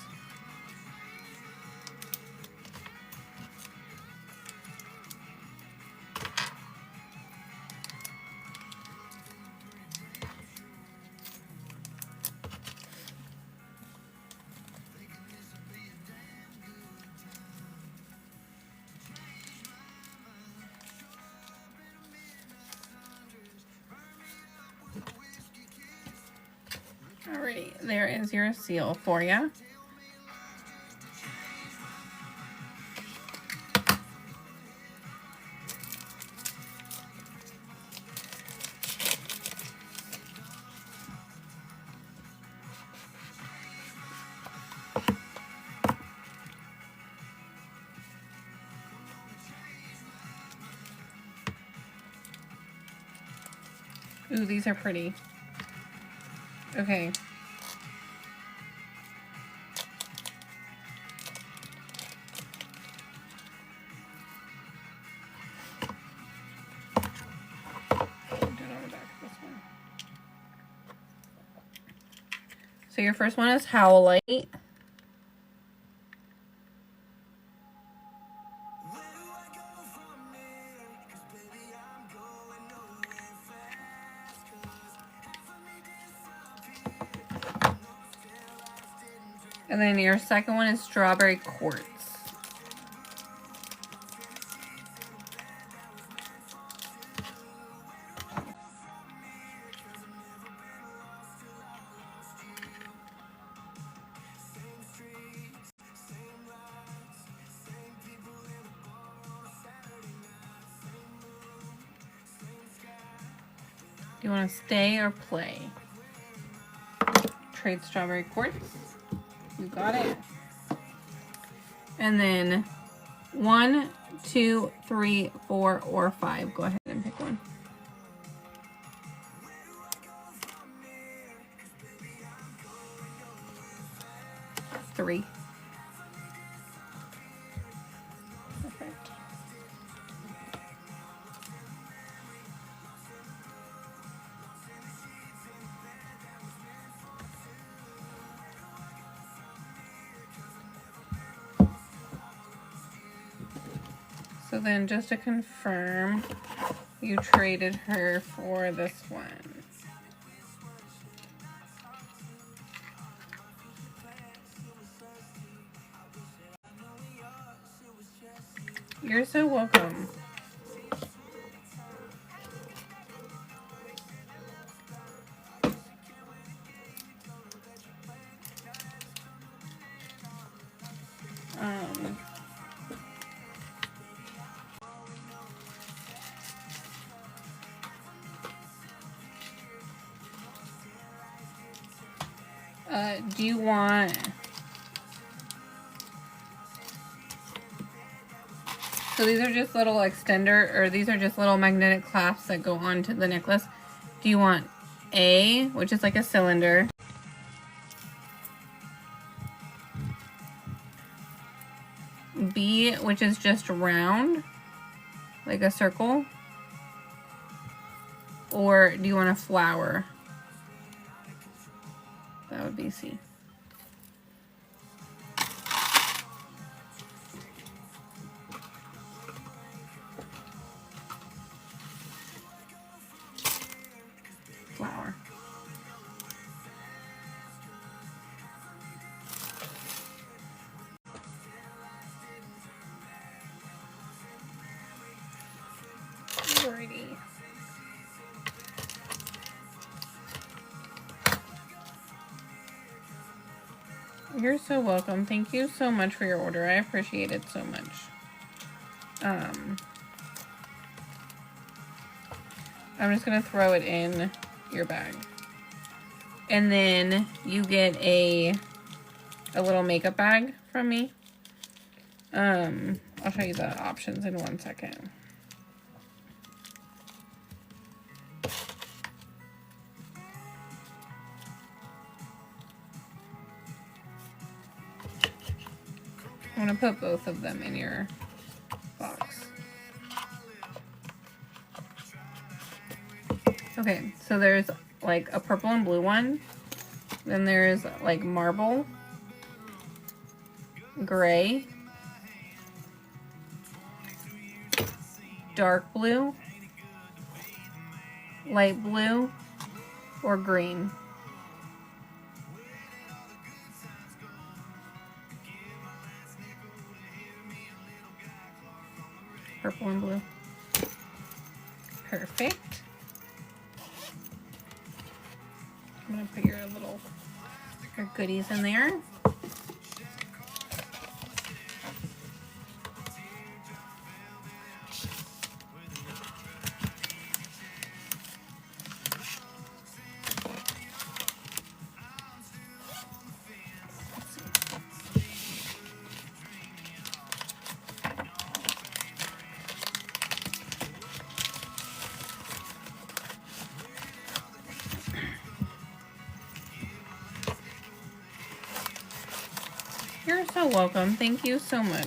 Alrighty, there is your seal for you. Ooh, these are pretty. Okay. So your first one is Howlite. And then your second one is Strawberry Quartz. Do you want to stay or play? Trade Strawberry Quartz. You got it. And then 1, 2, 3, 4, or 5. Go ahead and pick one. Three. Perfect. So then just to confirm, you traded her for this one. You're so welcome. Do you want... So these are just little extender, or these are just little magnetic clasps that go onto the necklace. Do you want A, which is like a cylinder, B, which is just round, like a circle, or do you want a flower? That would be C. Flower. Alrighty. You're so welcome. Thank you so much for your order. I appreciate it so much. I'm just gonna throw it in your bag. And then you get a little makeup bag from me. I'll show you the options in 1 second. I'm gonna put both of them in your box. Okay, so there's like a purple and blue one. Then there's like marble, gray, dark blue, light blue, or green. Purple and blue. Perfect. I'm gonna put your goodies in there. You're so welcome. Thank you so much.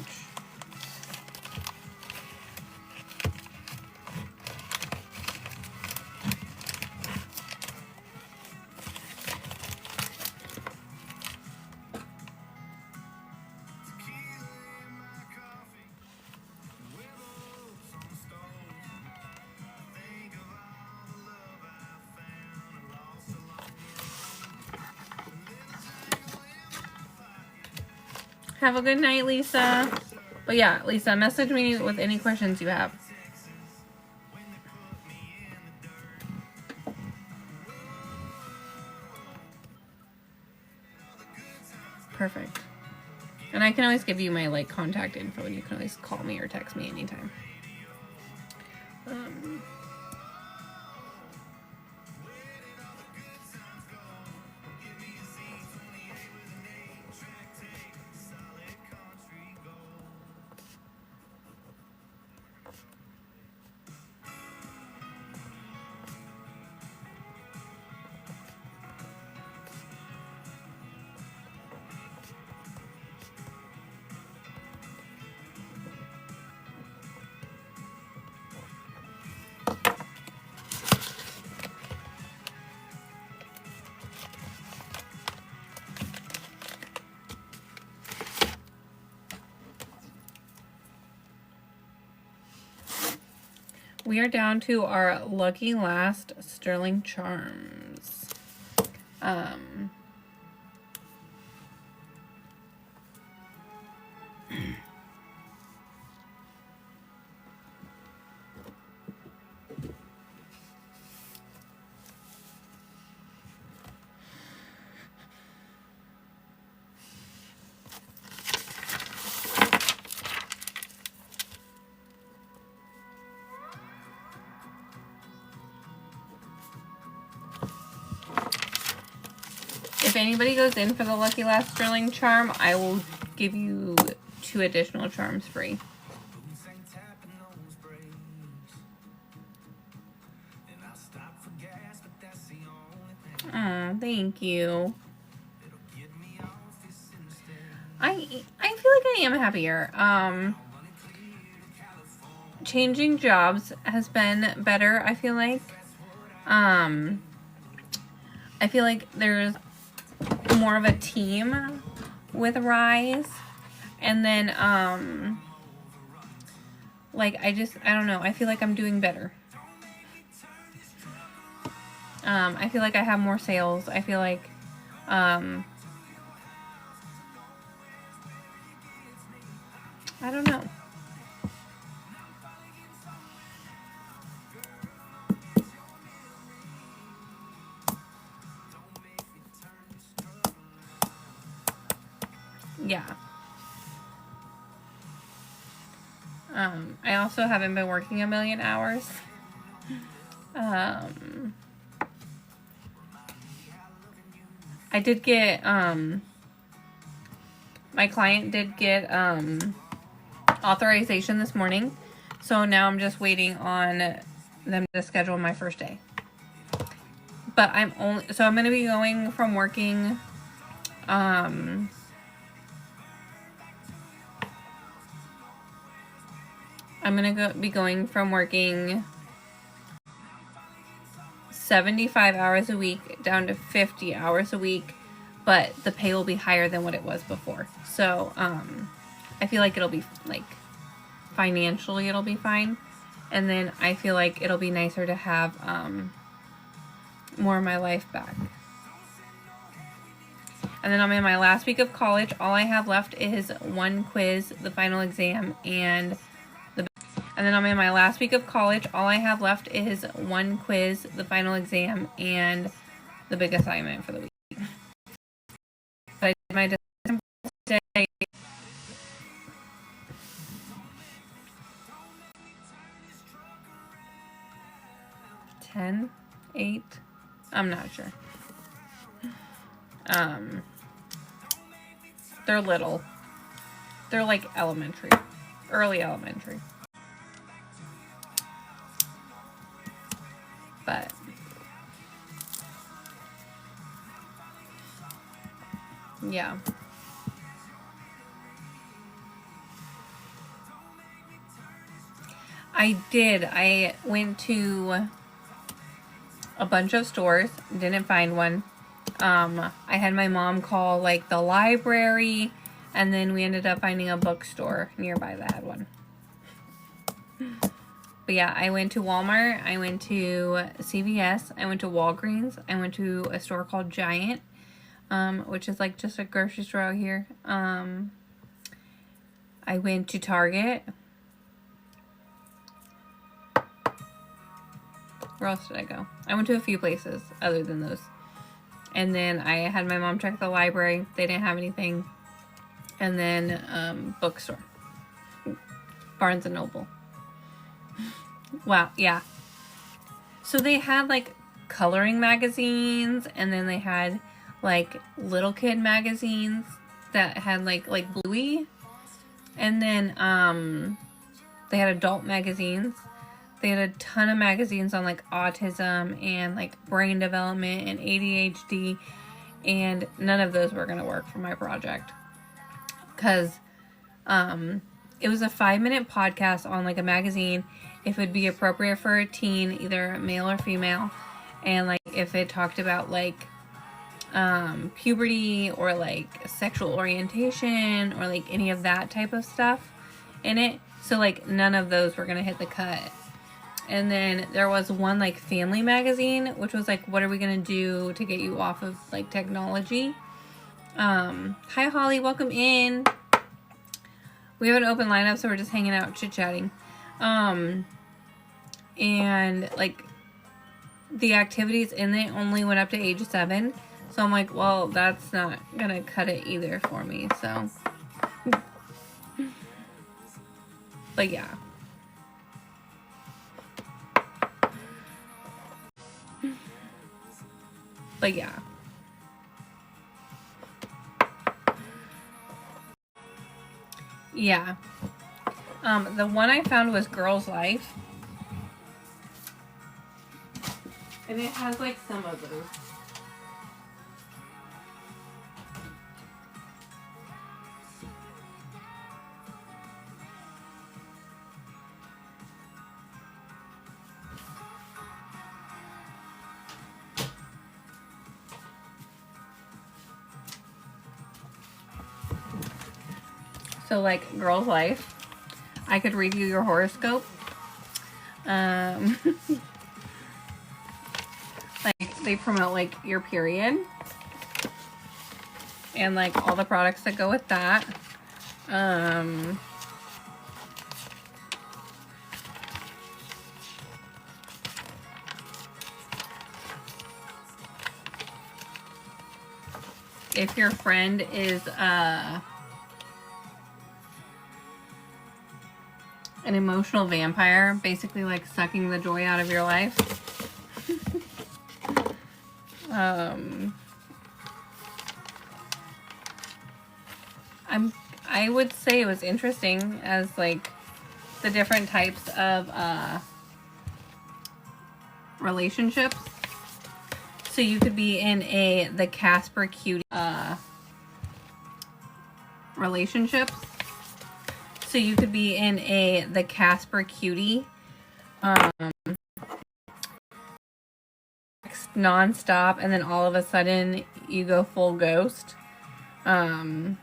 Have a good night, Lisa. But yeah, Lisa, message me with any questions you have. Perfect. And I can always give you my contact info, and you can always call me or text me anytime. We are down to our lucky last Sterling Charms. If anybody goes in for the lucky last Sterling Charm, I will give you 2 additional charms free. Oh, thank you. I feel like I am happier. Changing jobs has been better, I feel like. I feel like there's more of a team with Rise. And then, I don't know. I feel like I'm doing better. I feel like I have more sales. I feel like, I don't know. Yeah. I also haven't been working a million hours. I did get, my client did get, authorization this morning. So now I'm just waiting on them to schedule my first day. But I'm going to be going from working, I'm going to be going from working 75 hours a week down to 50 hours a week, but the pay will be higher than what it was before. So, I feel like it'll be, financially it'll be fine. And then I feel like it'll be nicer to have, more of my life back. And then I'm in my last week of college. All I have left is one quiz, the final exam, and then I'm in my last week of college. All I have left is one quiz, the final exam, and the big assignment for the week. But I did my December day. 10, 8, I'm not sure. They're little. They're like elementary, early elementary. But yeah. I did. I went to a bunch of stores, didn't find one. I had my mom call like the library, and then we ended up finding a bookstore nearby that had one. But yeah, I went to Walmart, I went to CVS, I went to Walgreens, I went to a store called Giant, which is like just a grocery store out here. I went to Target. Where else did I go? I went to a few places other than those. And then I had my mom check the library. They didn't have anything. And then bookstore. Barnes & Noble. Wow, yeah. So they had like coloring magazines, and then they had like little kid magazines that had like Bluey. And then they had adult magazines. They had a ton of magazines on like autism and like brain development and ADHD, and none of those were going to work for my project because it was a 5-minute podcast on like a magazine if it would be appropriate for a teen, either male or female, and like if it talked about like puberty or like sexual orientation or like any of that type of stuff in it. So like none of those were going to hit the cut. And then there was one like family magazine, which was like, what are we going to do to get you off of like technology? Hi Holly, welcome in. We have an open lineup, so we're just hanging out, chit-chatting. And like the activities in it only went up to age 7. So I'm like, well, that's not going to cut it either for me. So, but yeah. But yeah. Yeah. The one I found was Girls Life. And it has like some of those. So like Girls Life, I could read you your horoscope. Like they promote like your period and like all the products that go with that. If your friend is an emotional vampire, basically like sucking the joy out of your life. I would say it was interesting as like the different types of relationships. So you could be in the Casper Cutie relationships. So you could be in the Casper Cutie non-stop, and then all of a sudden you go full ghost. The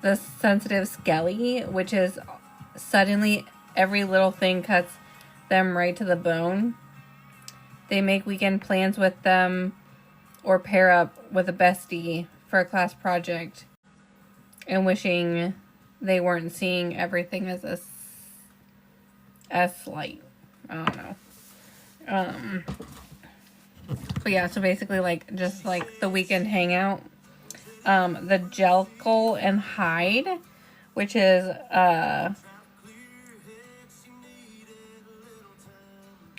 sensitive Skelly, which is suddenly every little thing cuts them right to the bone. They make weekend plans with them or pair up with a bestie for a class project and wishing they weren't seeing everything as a slight. I don't know. But yeah, so basically like just like the weekend hangout. The Jekyll and Hyde, which is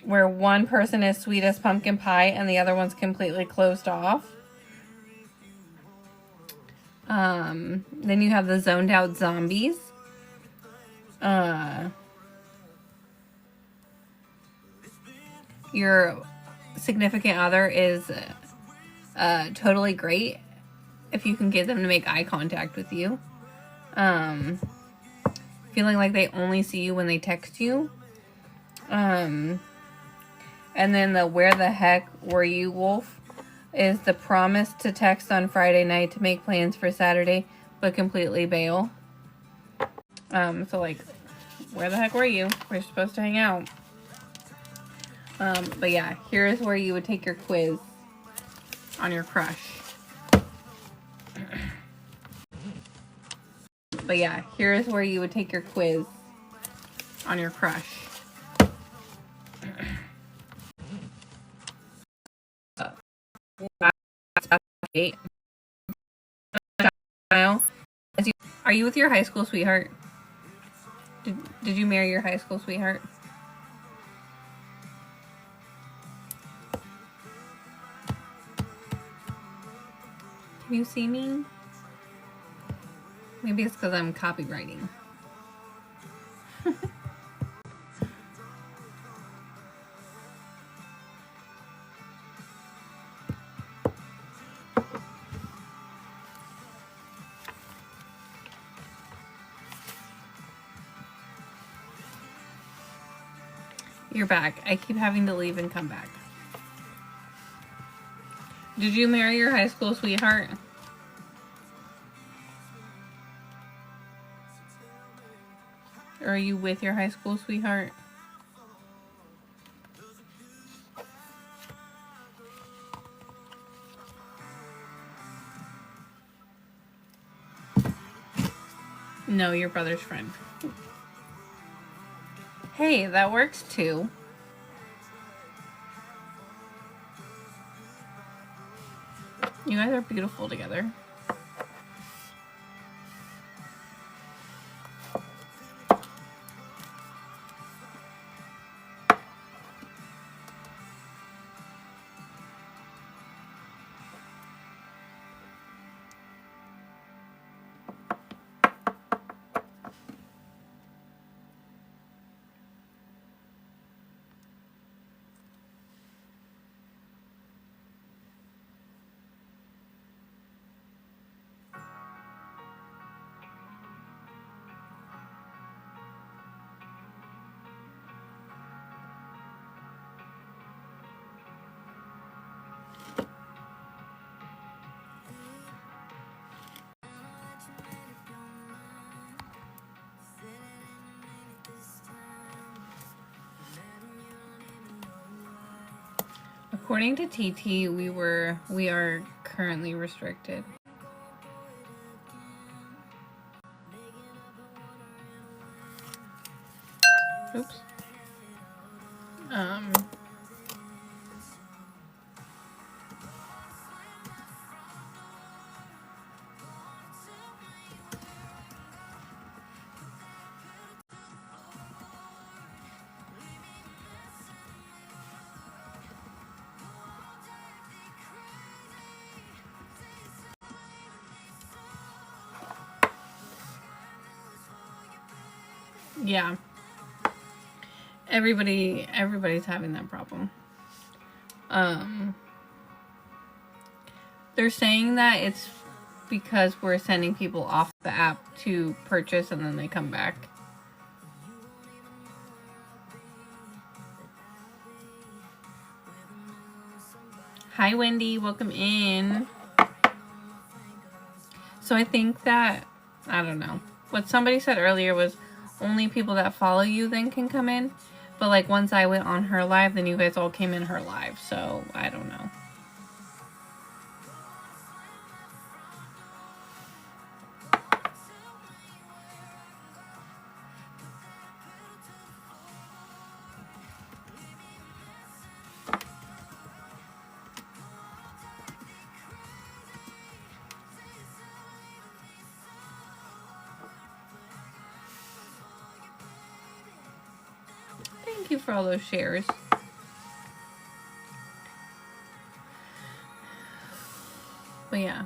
where one person is sweet as pumpkin pie and the other one's completely closed off. Then you have the Zoned Out Zombies. Your significant other is totally great if you can get them to make eye contact with you. Feeling like they only see you when they text you. And then the Where the Heck Were You Wolf is the promise to text on Friday night to make plans for Saturday, but completely bail. So like, where the heck were you? We're supposed to hang out. But yeah, here's where you would take your quiz on your crush. But yeah, here's where you would take your quiz on your crush. Are you with your high school sweetheart? Did you marry your high school sweetheart? Can you see me? Maybe it's because I'm copywriting. You're back. I keep having to leave and come back. Did you marry your high school sweetheart? Or are you with your high school sweetheart? No, your brother's friend. Hey, that works too. You guys are beautiful together. According to TT, we are currently restricted. Oops. Yeah. Everybody's having that problem. They're saying that it's because we're sending people off the app to purchase and then they come back. Hi, Wendy. Welcome in. So I think that, I don't know. What somebody said earlier was only people that follow you then can come in. But like once I went on her live, then you guys all came in her live. So I don't know. Thank you for all those shares. But yeah.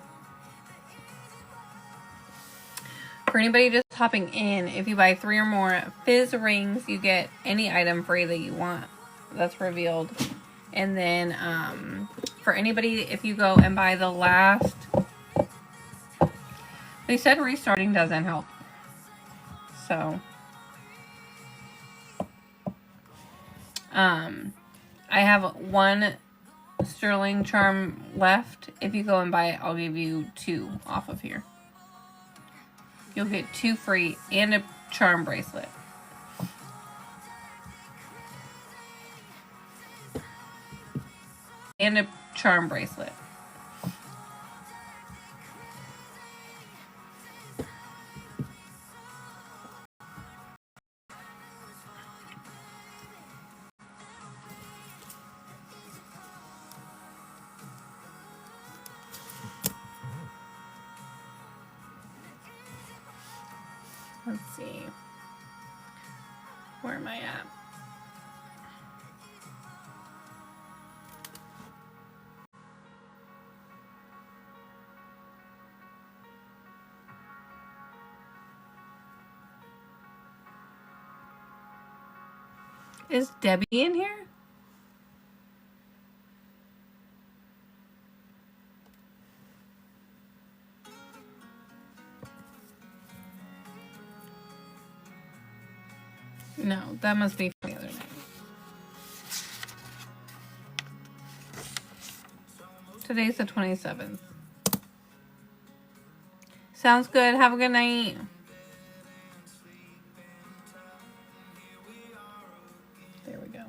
For anybody just hopping in, if you buy 3 or more Fizz rings, you get any item free that you want that's revealed. And then for anybody, if you go and buy the last, they said restarting doesn't help. So I have 1 sterling charm left. If you go and buy it, I'll give you 2 off of here. You'll get 2 free and a charm bracelet. And a charm bracelet. Let's see. Where am I at? Is Debbie in here? No, that must be from the other night. Today's the 27th. Sounds good. Have a good night. There we go.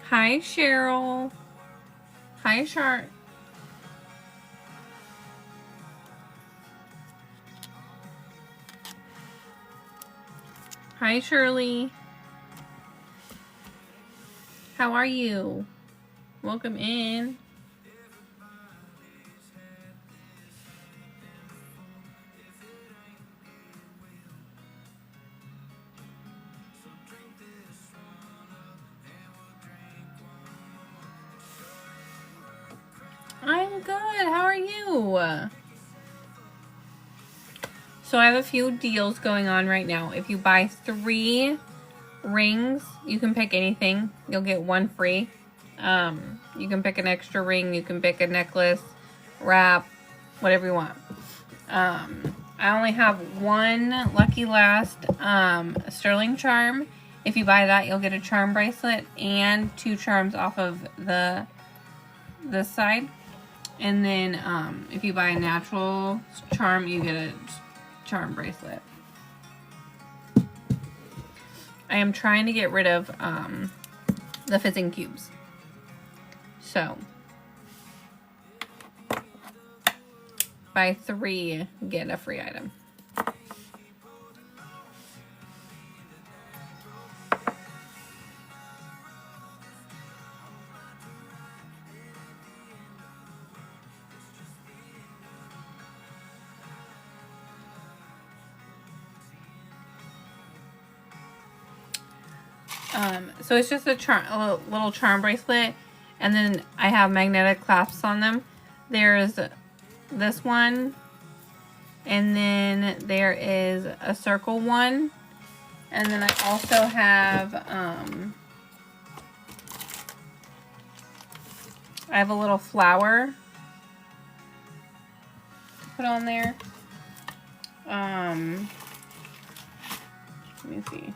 Hi, Cheryl. Hi, Chart. Hi, Shirley. How are you? Welcome in. I'm good. How are you? So I have a few deals going on right now. If you buy 3 rings, you can pick anything. You'll get 1 free. You can pick an extra ring. You can pick a necklace, wrap, whatever you want. I only have 1 Lucky Last sterling charm. If you buy that, you'll get a charm bracelet and 2 charms off of this side. And then if you buy a natural charm, you get a charm bracelet. I am trying to get rid of the fizzing cubes. So buy 3, get a free item. So it's just a little charm bracelet, and then I have magnetic clasps on them. There's this one, and then there is a circle one, and then I also have I have a little flower to put on there. Let me see.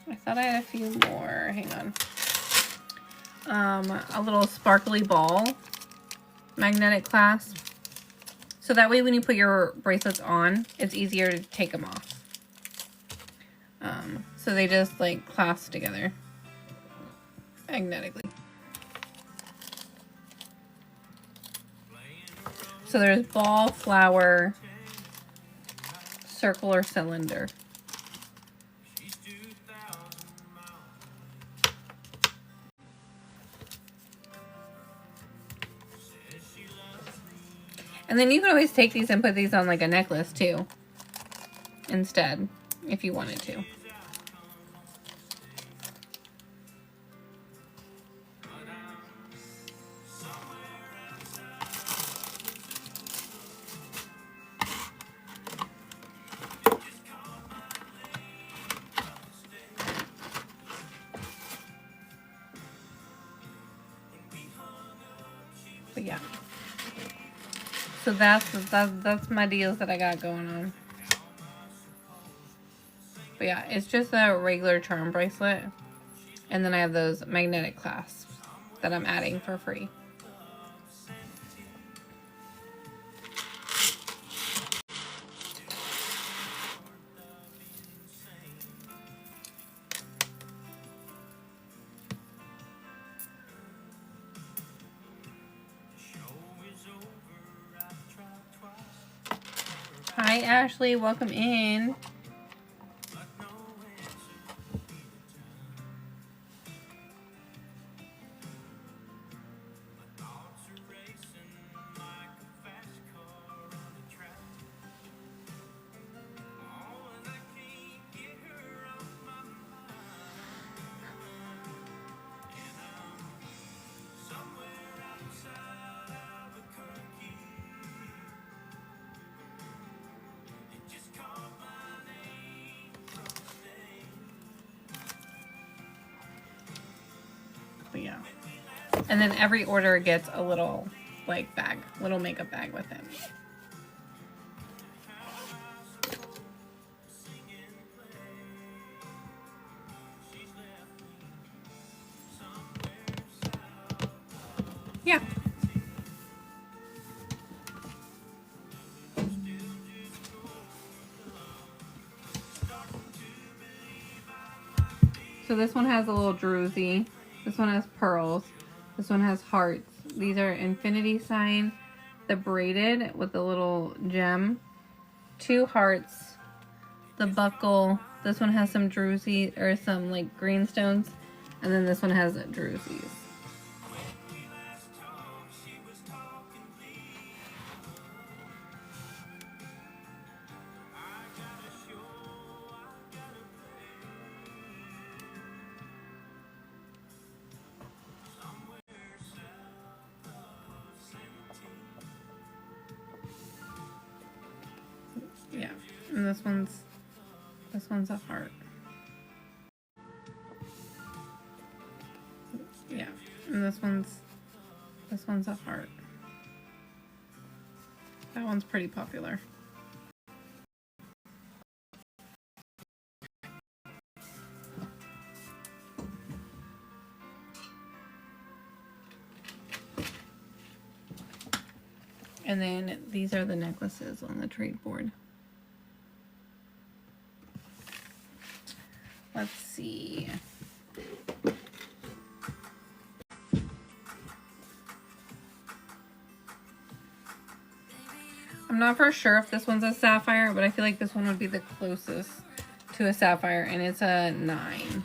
I thought I had a few more. Hang on. A little sparkly ball magnetic clasp. So that way when you put your bracelets on, it's easier to take them off. So they just like clasp together magnetically. So there's ball, flower, circle, or cylinder. And then you can always take these and put these on like a necklace too, instead, if you wanted to. But yeah. So that's my deals that I got going on. But yeah, it's just a regular charm bracelet. And then I have those magnetic clasps that I'm adding for free. Hi Ashley, welcome in. But yeah. And then every order gets a little like bag, little makeup bag with it. Yeah. So this one has a little druzy. This one has pearls. This one has hearts. These are infinity sign. The braided with the little gem. 2 hearts. The buckle. This one has some druzy or some like green stones. And then this one has druzies. Yeah, and this one's a heart. Yeah, and this one's a heart. That one's pretty popular. And then these are the necklaces on the trade board. Let's see. I'm not for sure if this one's a sapphire, but I feel like this one would be the closest to a sapphire, and it's a 9.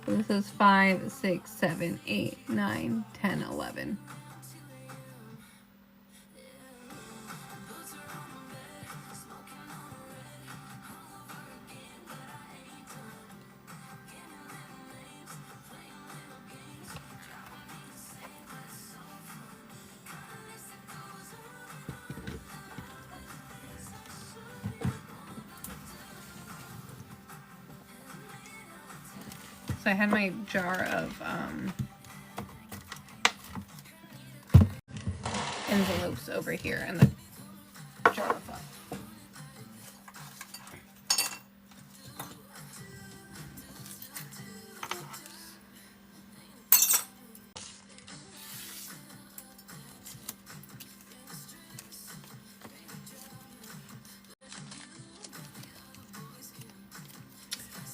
This is 5, 6, 7, 8, 9, 10, 11. So I had my jar of envelopes over here and the jar of fun.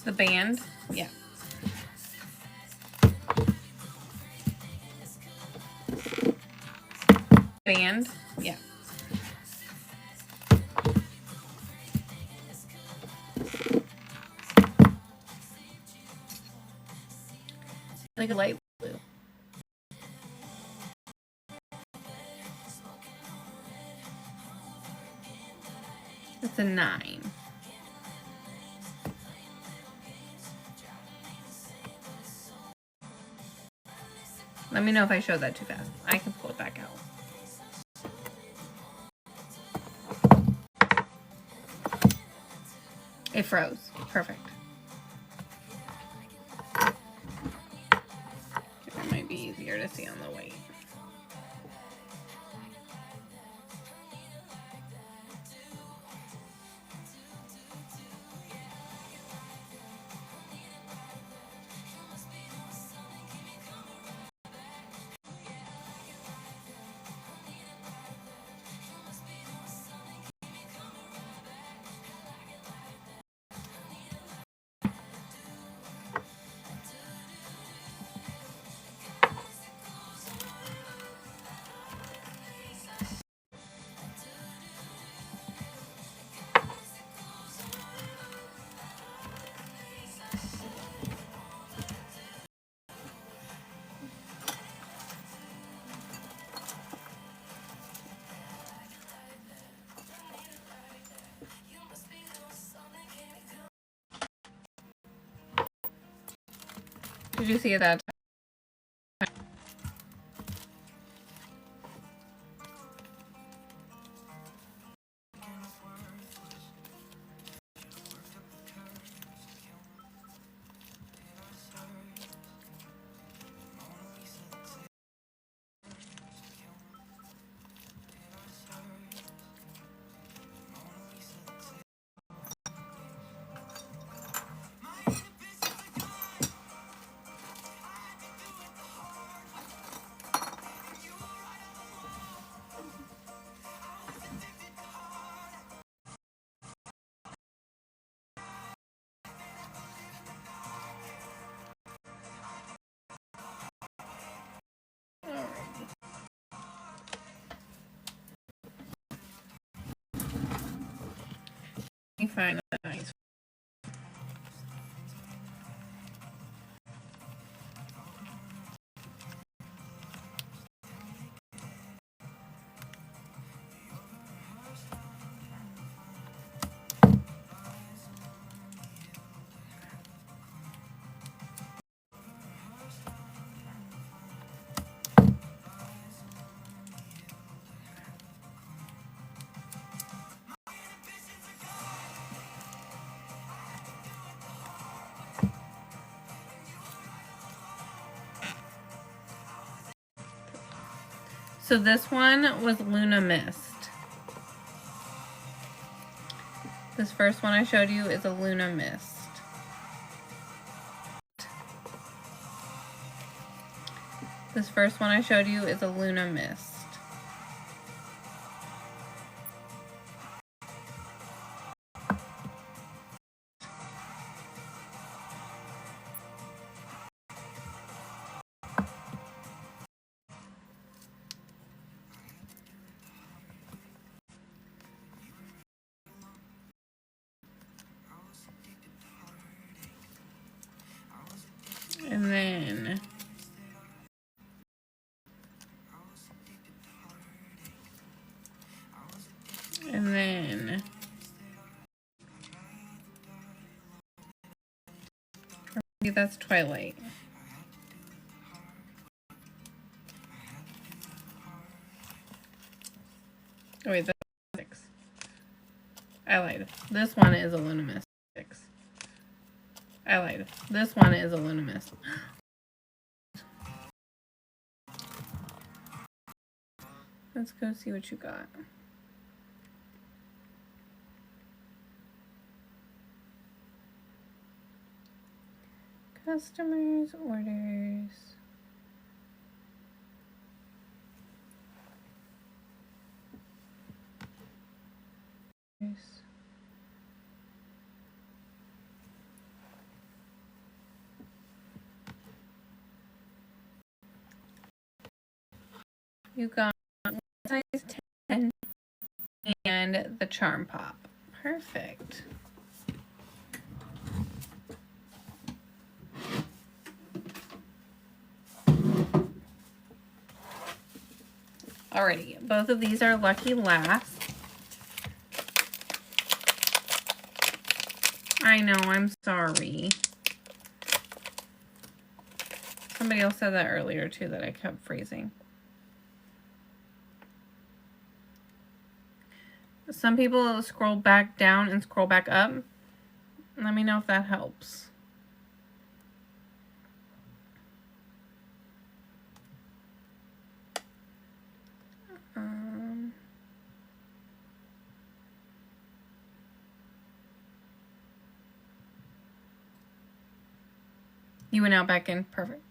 The band? Yeah. Band? Yeah. Like a light blue. It's a 9. Let me know if I showed that too fast. I can pull it back out. It froze. Perfect. It might be easier to see on the white. Did you see that? Let me find a nice. So this one was Luna Mist. This first one I showed you is a Luna Mist. This first one I showed you is a Luna Mist. And then maybe that's Twilight. Oh wait, that's 6. I lied. This one is a Luna Mist 6. I lied. This one is a Luna Mist. Let's go see what you got. Customers, orders. You got size 10 and the Charm Pop. Perfect. Alrighty, both of these are Lucky Last. I know, I'm sorry. Somebody else said that earlier too, that I kept freezing. Some people scroll back down and scroll back up. Let me know if that helps. You went out back in. Perfect.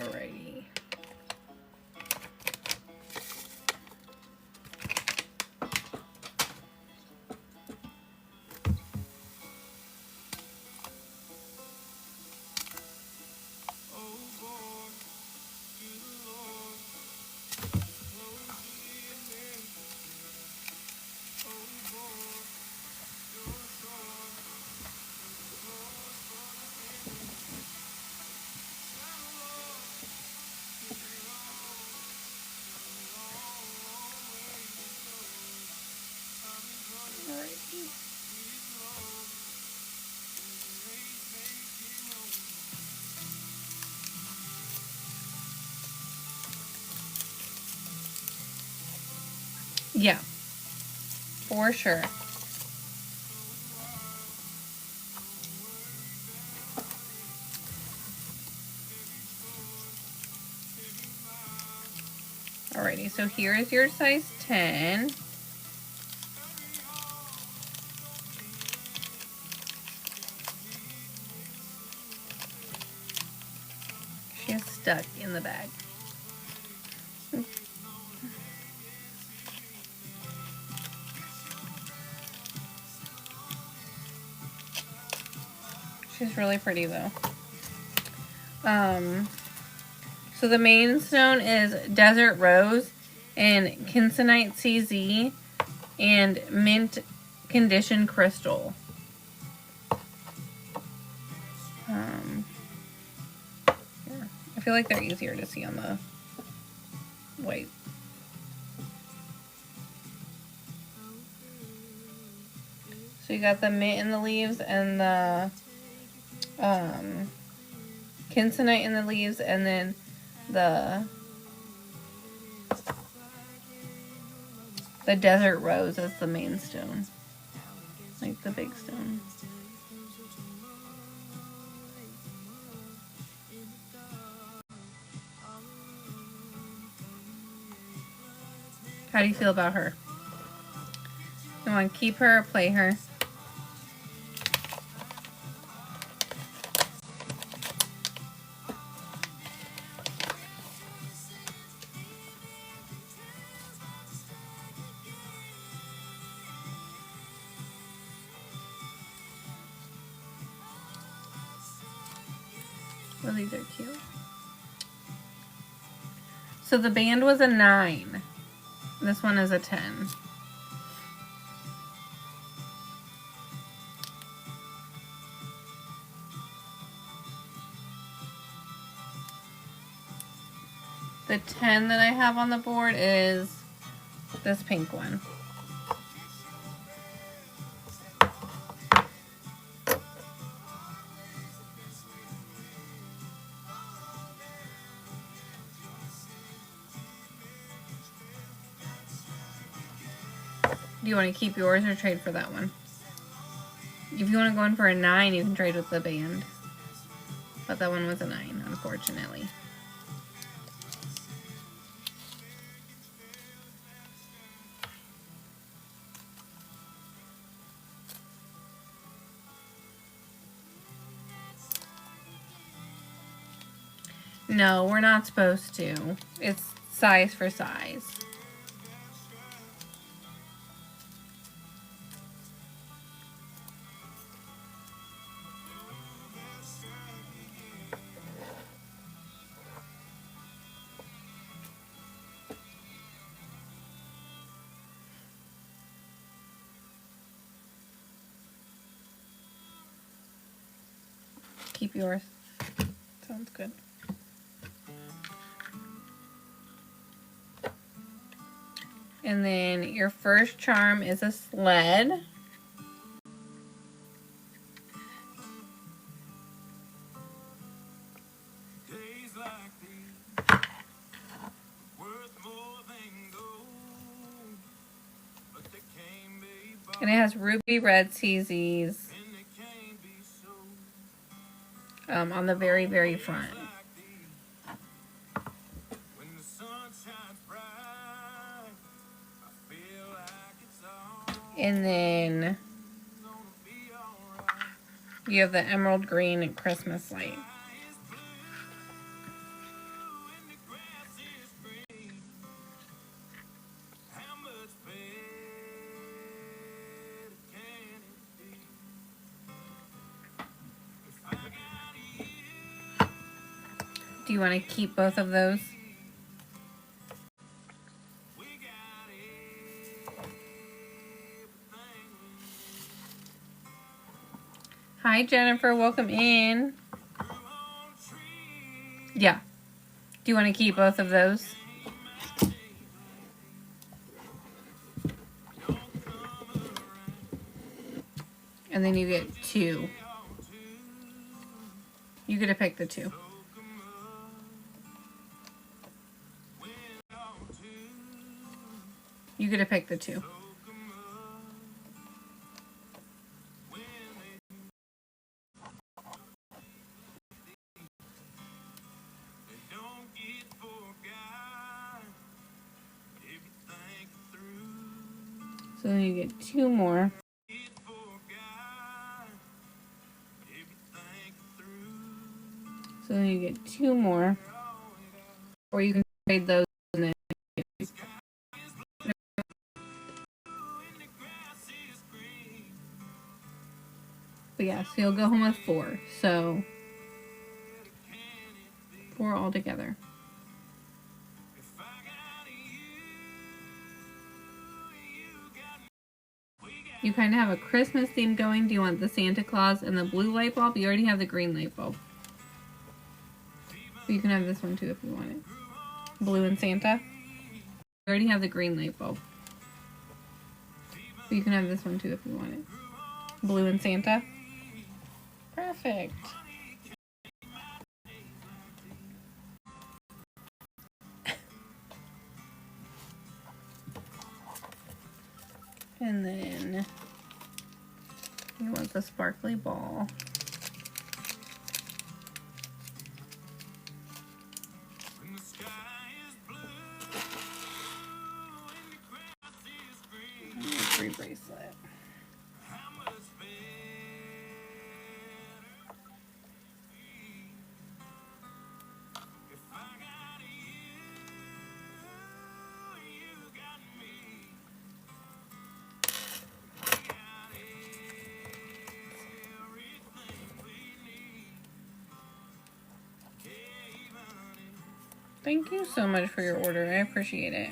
Alrighty. Yeah, for sure. Alrighty, so here is your size 10. She is stuck in the bag. She's really pretty though. So the main stone is Desert Rose and Kinsonite CZ and Mint Condition Crystal. Here. I feel like they're easier to see on the white. So you got the mint in the leaves and the Kinsonite in the leaves, and then the Desert Rose as the main stone, like the big stone. How do you feel about her? You want to keep her or play her? Oh, these are cute. So the band was a 9. This one is a 10. The 10 that I have on the board is this pink one. Do you want to keep yours or trade for that one? If you want to go in for a 9, you can trade with the band. But that one was a 9, unfortunately. No, we're not supposed to. It's size for size. keep yours. Sounds good. And then your first charm is a sled. And it has ruby red CZs on the very, very front. And then you have the emerald green Christmas light. Do you want to keep both of those? Hi, Jennifer. Welcome in. Yeah. Do you want to keep both of those? And then you get 2. You get to pick the 2. You get to pick the 2. So then you get 2 more. So then you get 2 more. Or you can trade those and then. But yeah, so you'll go home with 4. So 4 altogether. You kind of have a Christmas theme going. Do you want the Santa Claus and the blue light bulb? You already have the green light bulb. But you can have this one too if you want it. Blue and Santa. You already have the green light bulb. But you can have this one too if you want it. Blue and Santa. Perfect. And then you want the sparkly ball. Free bracelet. Thank you so much for your order. I appreciate it.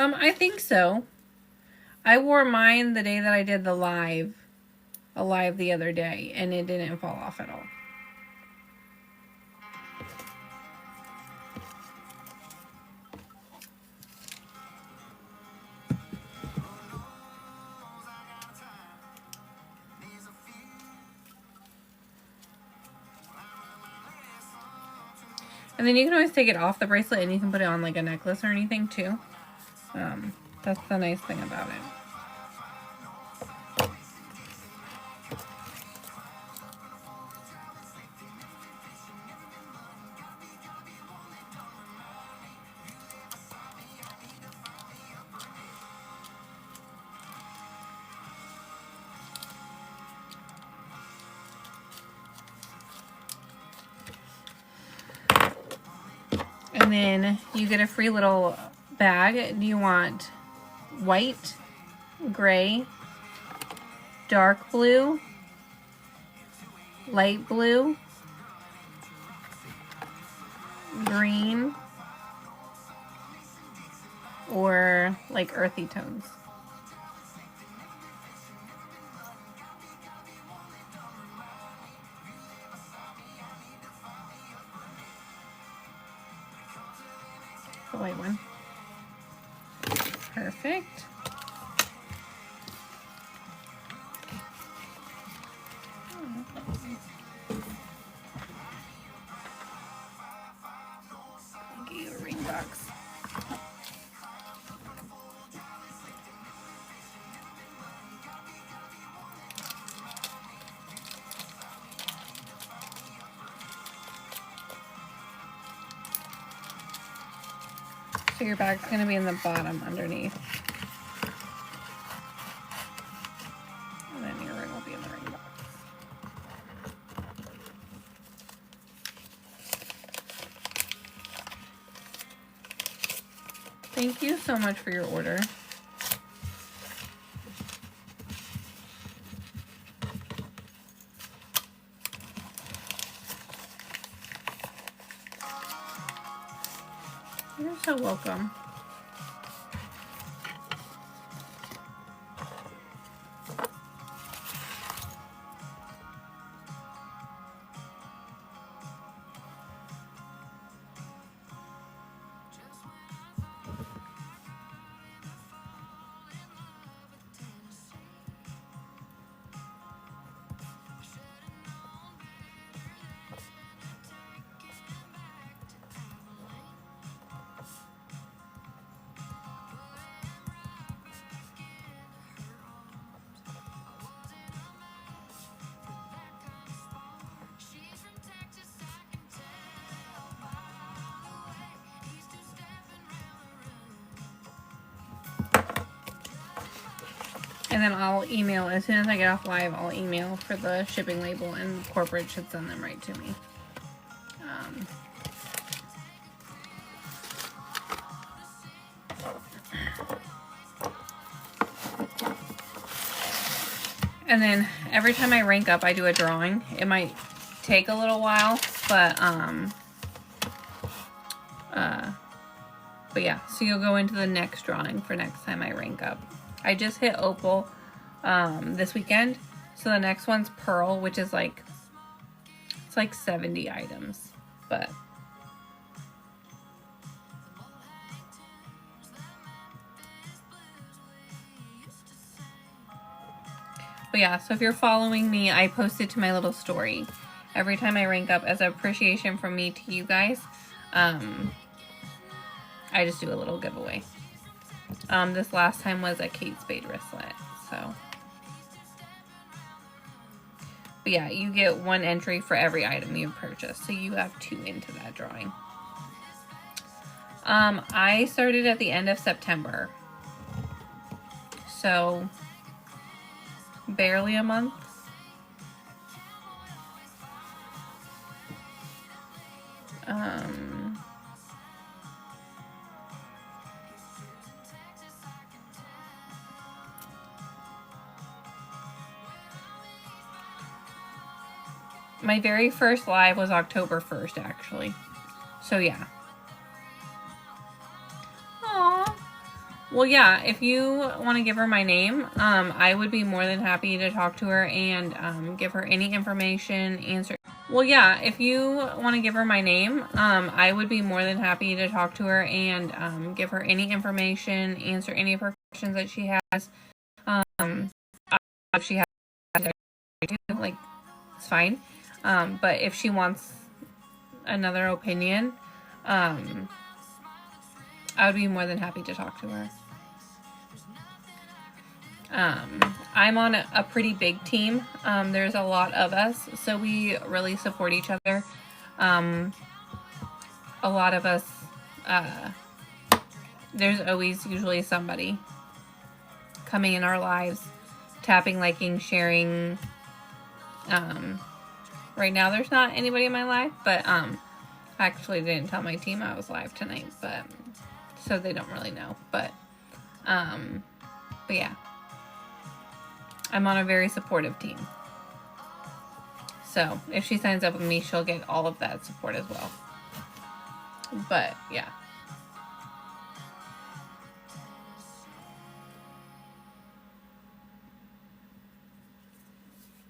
I think so. I wore mine the day that I did the live the other day, and it didn't fall off at all. And then you can always take it off the bracelet and you can put it on like a necklace or anything too. That's the nice thing about it. And then you get a free little bag. Do you want white gray, dark blue, light blue, green, or like earthy tones. The white one. Perfect. I'll get you a ring box. So your bag's going to be in the bottom underneath. And then your ring will be in the ring box. Thank you so much for your order. You're so welcome. And then I'll email, as soon as I get off live, I'll email for the shipping label, and corporate should send them right to me. And then every time I rank up, I do a drawing. It might take a little while, but yeah, so you'll go into the next drawing for next time I rank up. I just hit Opal this weekend, so the next one's Pearl, which is like, it's like 70 items, but yeah, so if you're following me, I post it to my little story every time I rank up as an appreciation from me to you guys. I just do a little giveaway. This last time was a Kate Spade wristlet, so. But yeah, you get one entry for every item you purchase, so you have 2 into that drawing. I started at the end of September, so barely a month. My very first live was October 1st, actually. So yeah. Aww. Well, yeah, if you want to give her my name, I would be more than happy to talk to her and give her any information, answer. Well, yeah, if you want to give her my name, I would be more than happy to talk to her and give her any information, answer any of her questions that she has. If she has, like, it's fine. But if she wants another opinion, I would be more than happy to talk to her. I'm on a pretty big team. There's a lot of us, so we really support each other. A lot of us, there's always usually somebody coming in our lives, tapping, liking, sharing. Right now there's not anybody in my life, but I actually didn't tell my team I was live tonight, but so they don't really know. But yeah. I'm on a very supportive team. So if she signs up with me, she'll get all of that support as well. But yeah.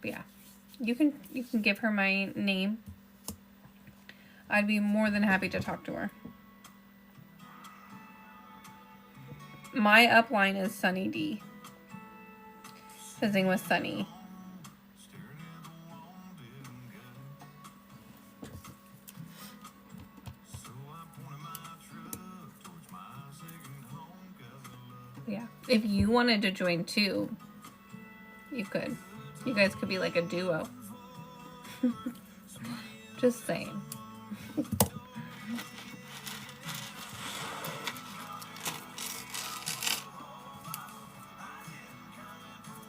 But yeah. You can give her my name. I'd be more than happy to talk to her. My upline is Sunny D. Fizzing with Sunny. Yeah. If you wanted to join too, you could. You guys could be like a duo. Just saying.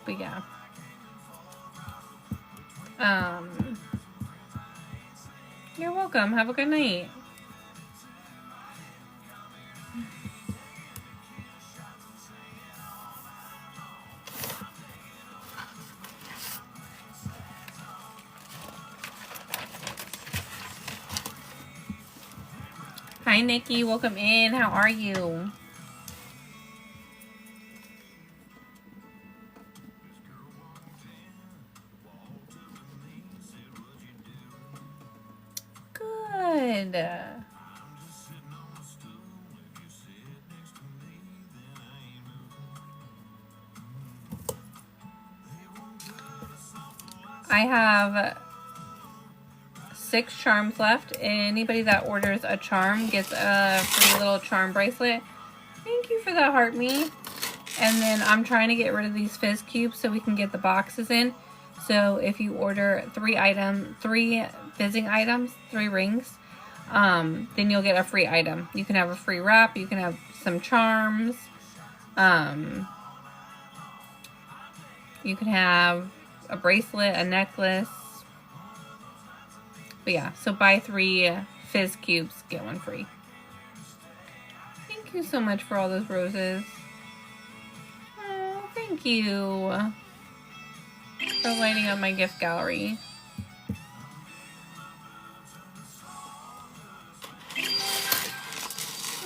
But yeah. You're welcome. Have a good night. Hi, Nikki. Welcome in. How are you? Good. I have 6 charms left. Anybody that orders a charm gets a free little charm bracelet. Thank you for that, Heart Me. And then I'm trying to get rid of these fizz cubes so we can get the boxes in. So if you order 3 fizzing items, 3 rings, then you'll get a free item. You can have a free wrap. You can have some charms. You can have a bracelet, a necklace. But yeah, so buy 3 fizz cubes, get 1 free. Thank you so much for all those roses. Oh, thank you for lighting up my gift gallery.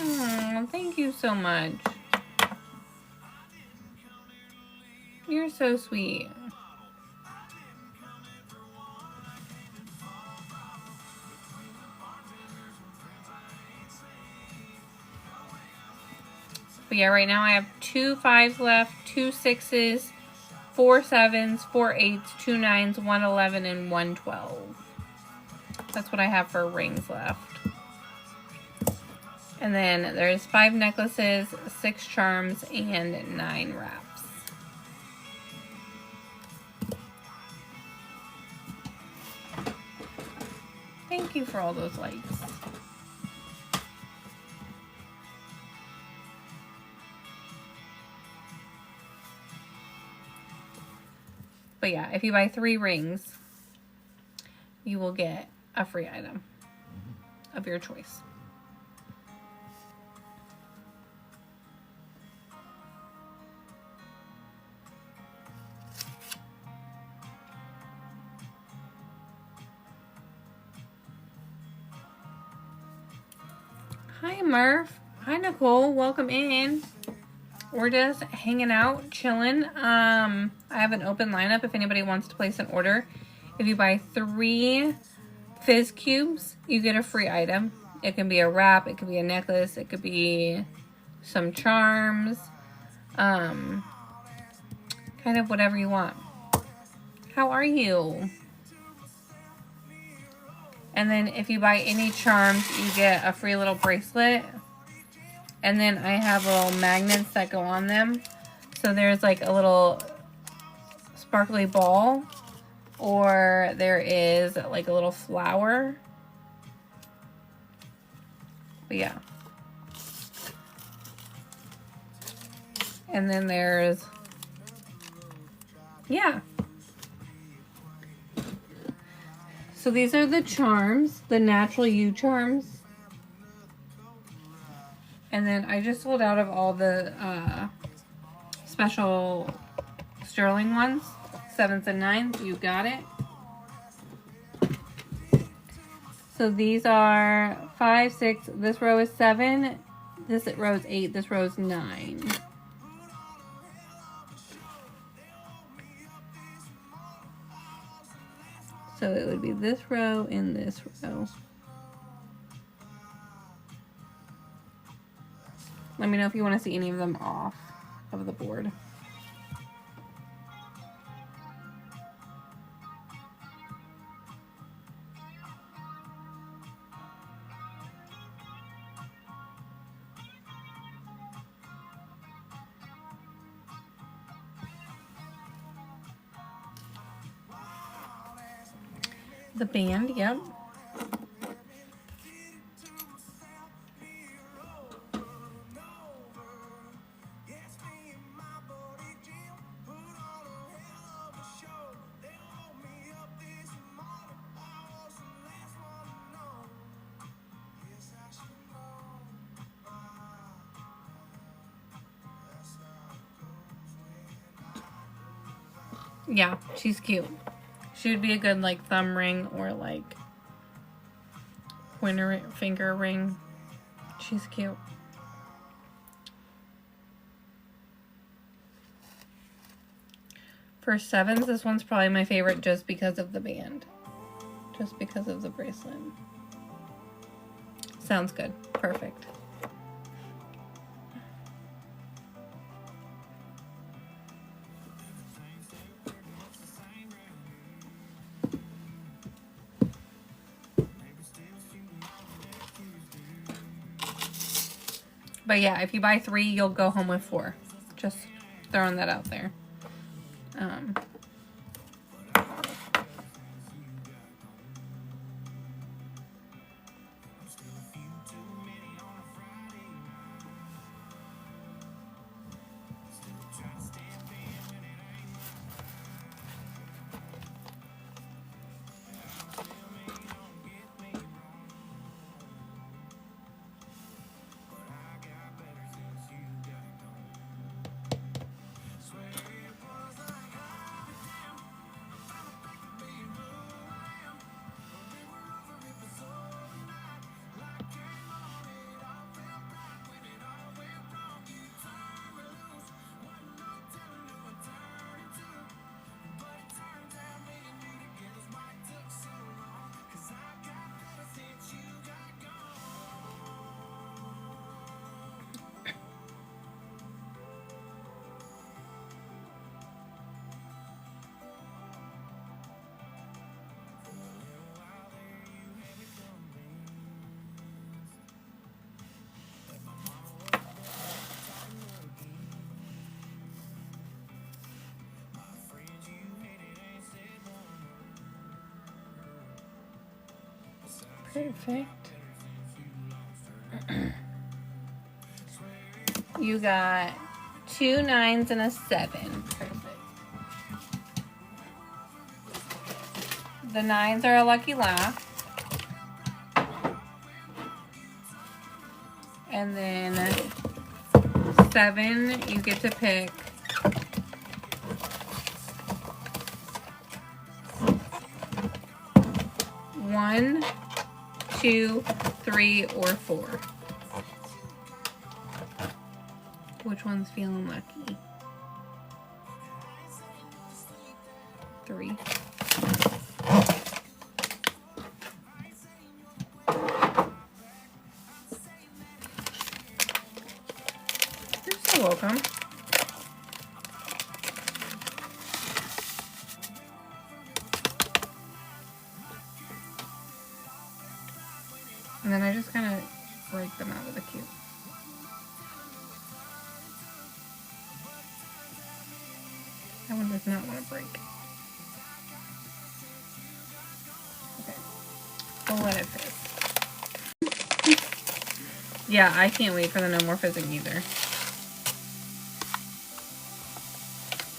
Oh, thank you so much. You're so sweet. But yeah, right now I have 2 5s left, 2 6s, 4 7s, 4 8s, 2 9s, 1 11, and 1 12. That's what I have for rings left. And then there's 5 necklaces, 6 charms, and 9 wraps. Thank you for all those likes. But yeah, if you buy 3 rings, you will get a free item of your choice. Hi, Murph. Hi, Nicole. Welcome in. We're just hanging out, chilling. I have an open lineup if anybody wants to place an order. If you buy 3 fizz cubes, you get a free item. It can be a wrap, it could be a necklace, it could be some charms, kind of whatever you want. How are you? And then if you buy any charms, you get a free little bracelet. And then I have little magnets that go on them. So there's like a little sparkly ball, or there is like a little flower. But yeah. And then there's, yeah. So these are the charms, the Natural You charms. And then I just sold out of all the special sterling ones, 7s and 9s. You got it. So these are 5, 6. This row is 7. This row is 8. This row is 9. So it would be this row and this row. Let me know if you want to see any of them off of the board. The band, yep. Yeah, she's cute. She would be a good like thumb ring or like pointer finger ring. She's cute. For 7s, this one's probably my favorite just because of the band. Just because of the bracelet. Sounds good. Perfect. But yeah, if you buy 3, you'll go home with 4. Just throwing that out there. Perfect. You got 2 9s and a 7. Perfect. The 9s are a lucky laugh. And then 7, you get to pick 1, 2, 3, or 4. Which one's feeling lucky? 3. You're so welcome. And then I just kind of break them out of the cube. That one does not want to break. Okay. We'll let it fizz. Yeah, I can't wait for the no more fizzing either.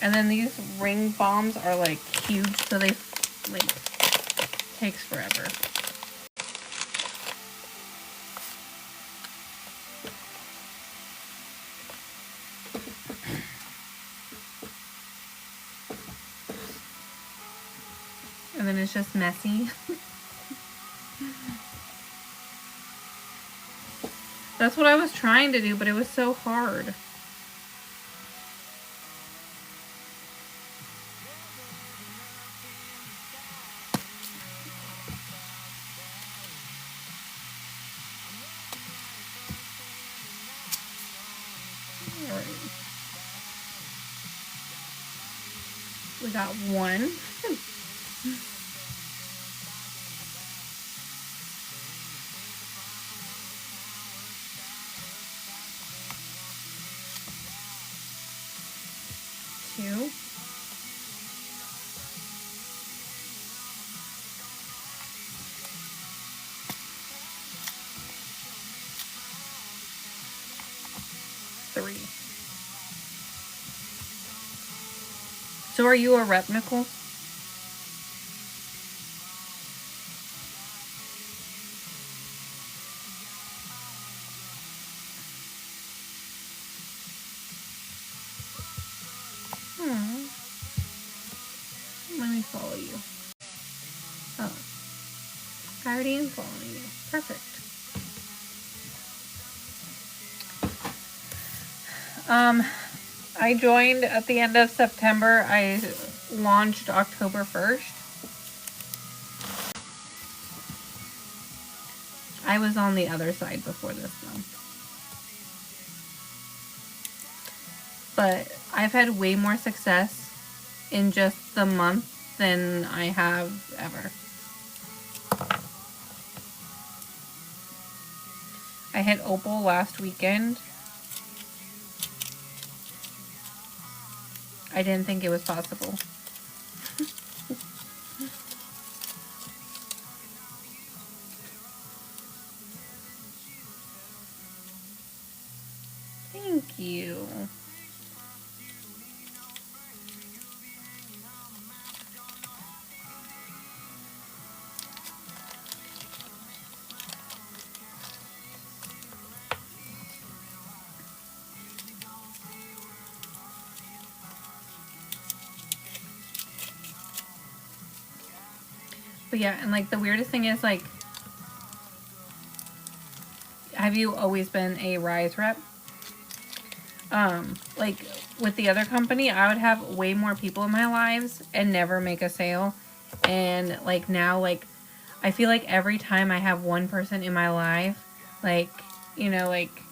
And then these ring bombs are like huge, so they like takes forever. just messy. That's what I was trying to do, but it was so hard. All right. We got one. Two. Three. So are you a rep, Nicole? Let me follow you. Oh. I already am following you. Perfect. I joined at the end of September. I launched October 1st. I was on the other side before this though. But I've had way more success in just the month than I have ever. I hit Opal last weekend. I didn't think it was possible. Thank you. But yeah, and like the weirdest thing is like, have you always been a Rise rep? Like with the other company, I would have way more people in my lives and never make a sale. And like now, like I feel like every time I have one person in my life, like, you know, like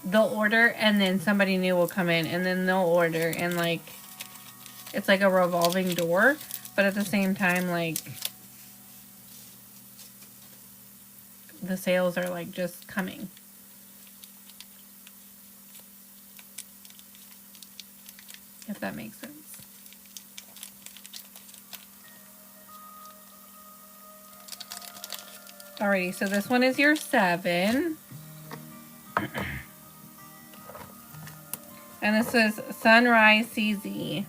they'll order and then somebody new will come in and then they'll order and like it's like a revolving door. But at the same time, like the sales are like just coming. If that makes sense. Alrighty, so this one is your 7. And this is Sunrise CZ.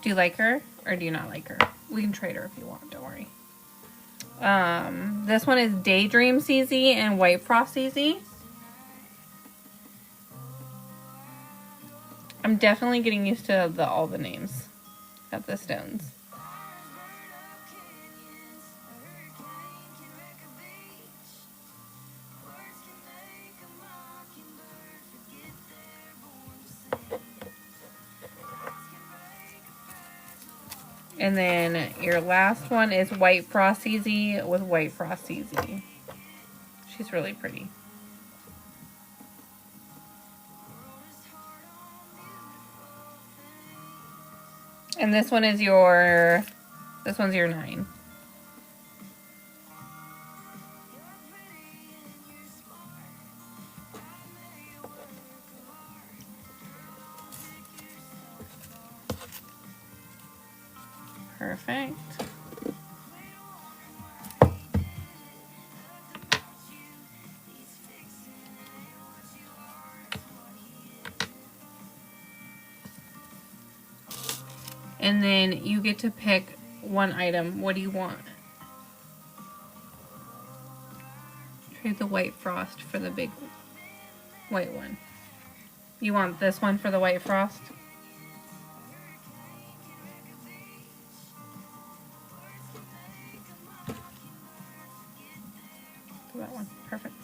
Do you like her or do you not like her? We can trade her if you want, don't worry. This one is Daydream CZ and White Frost CZ. I'm definitely getting used to all the names of the stones. And then your last one is White Frost CZ with White Frost CZ. She's really pretty. And this one is your, this one's your 9. Perfect. And then you get to pick one item. What do you want? Trade the white frost for the big white one. You want this one for the white frost? That one. Perfect.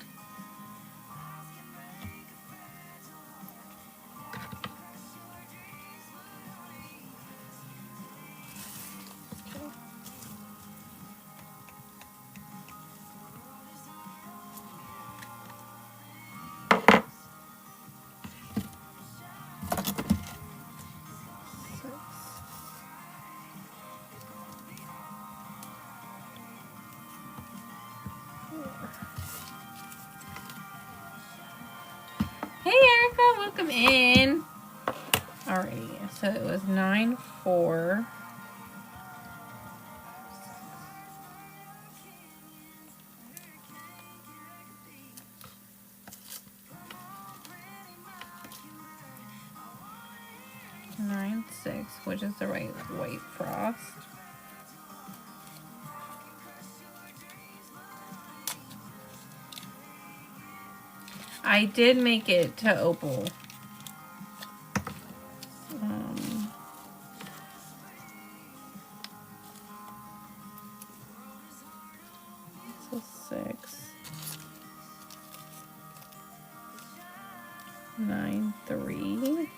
Hey Erica, welcome in. Alrighty, so it was 9, 4. Nine, 6, which is the right white frost. I did make it to opal. So 6, 9, 3.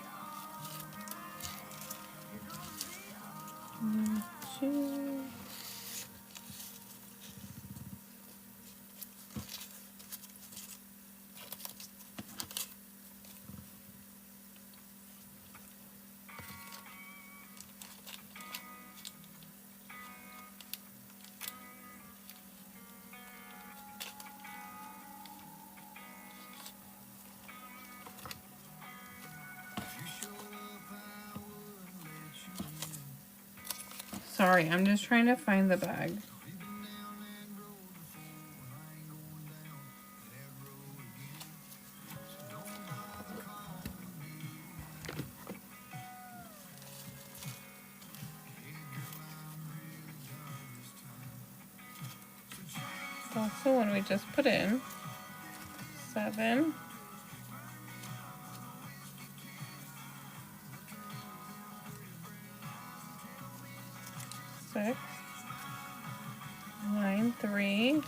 2. Sorry, I'm just trying to find the bag. That's the one we just put in. 7. 6, 9, 3.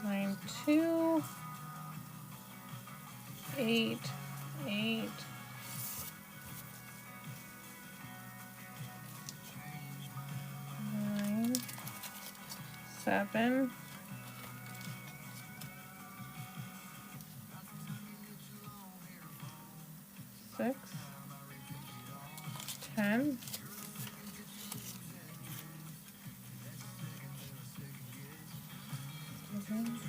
9, 2. 8, 8. 9, 7. 6, 10. 7.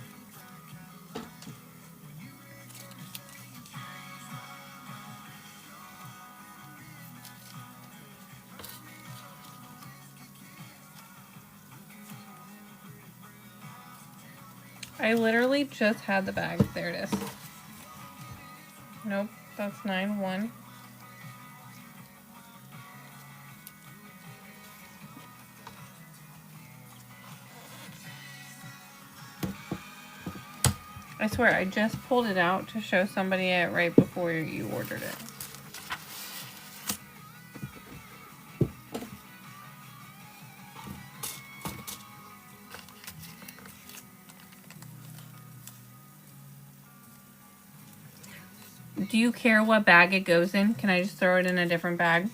I literally just had the bag. There it is. Nope, that's 9, 1. I swear, I just pulled it out to show somebody it right before you ordered it. Do you care what bag it goes in? Can I just throw it in a different bag?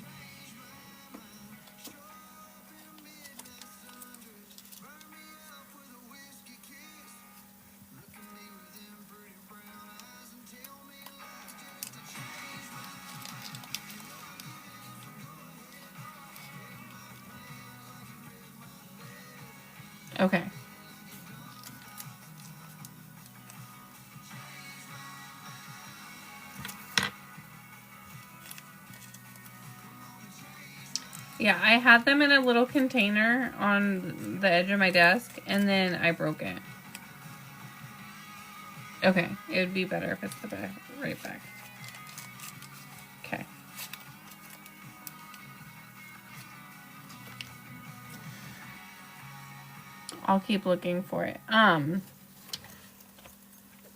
Okay. Yeah, I had them in a little container on the edge of my desk, and then I broke it. Okay, it would be better if it's the back, right back. I'll keep looking for it.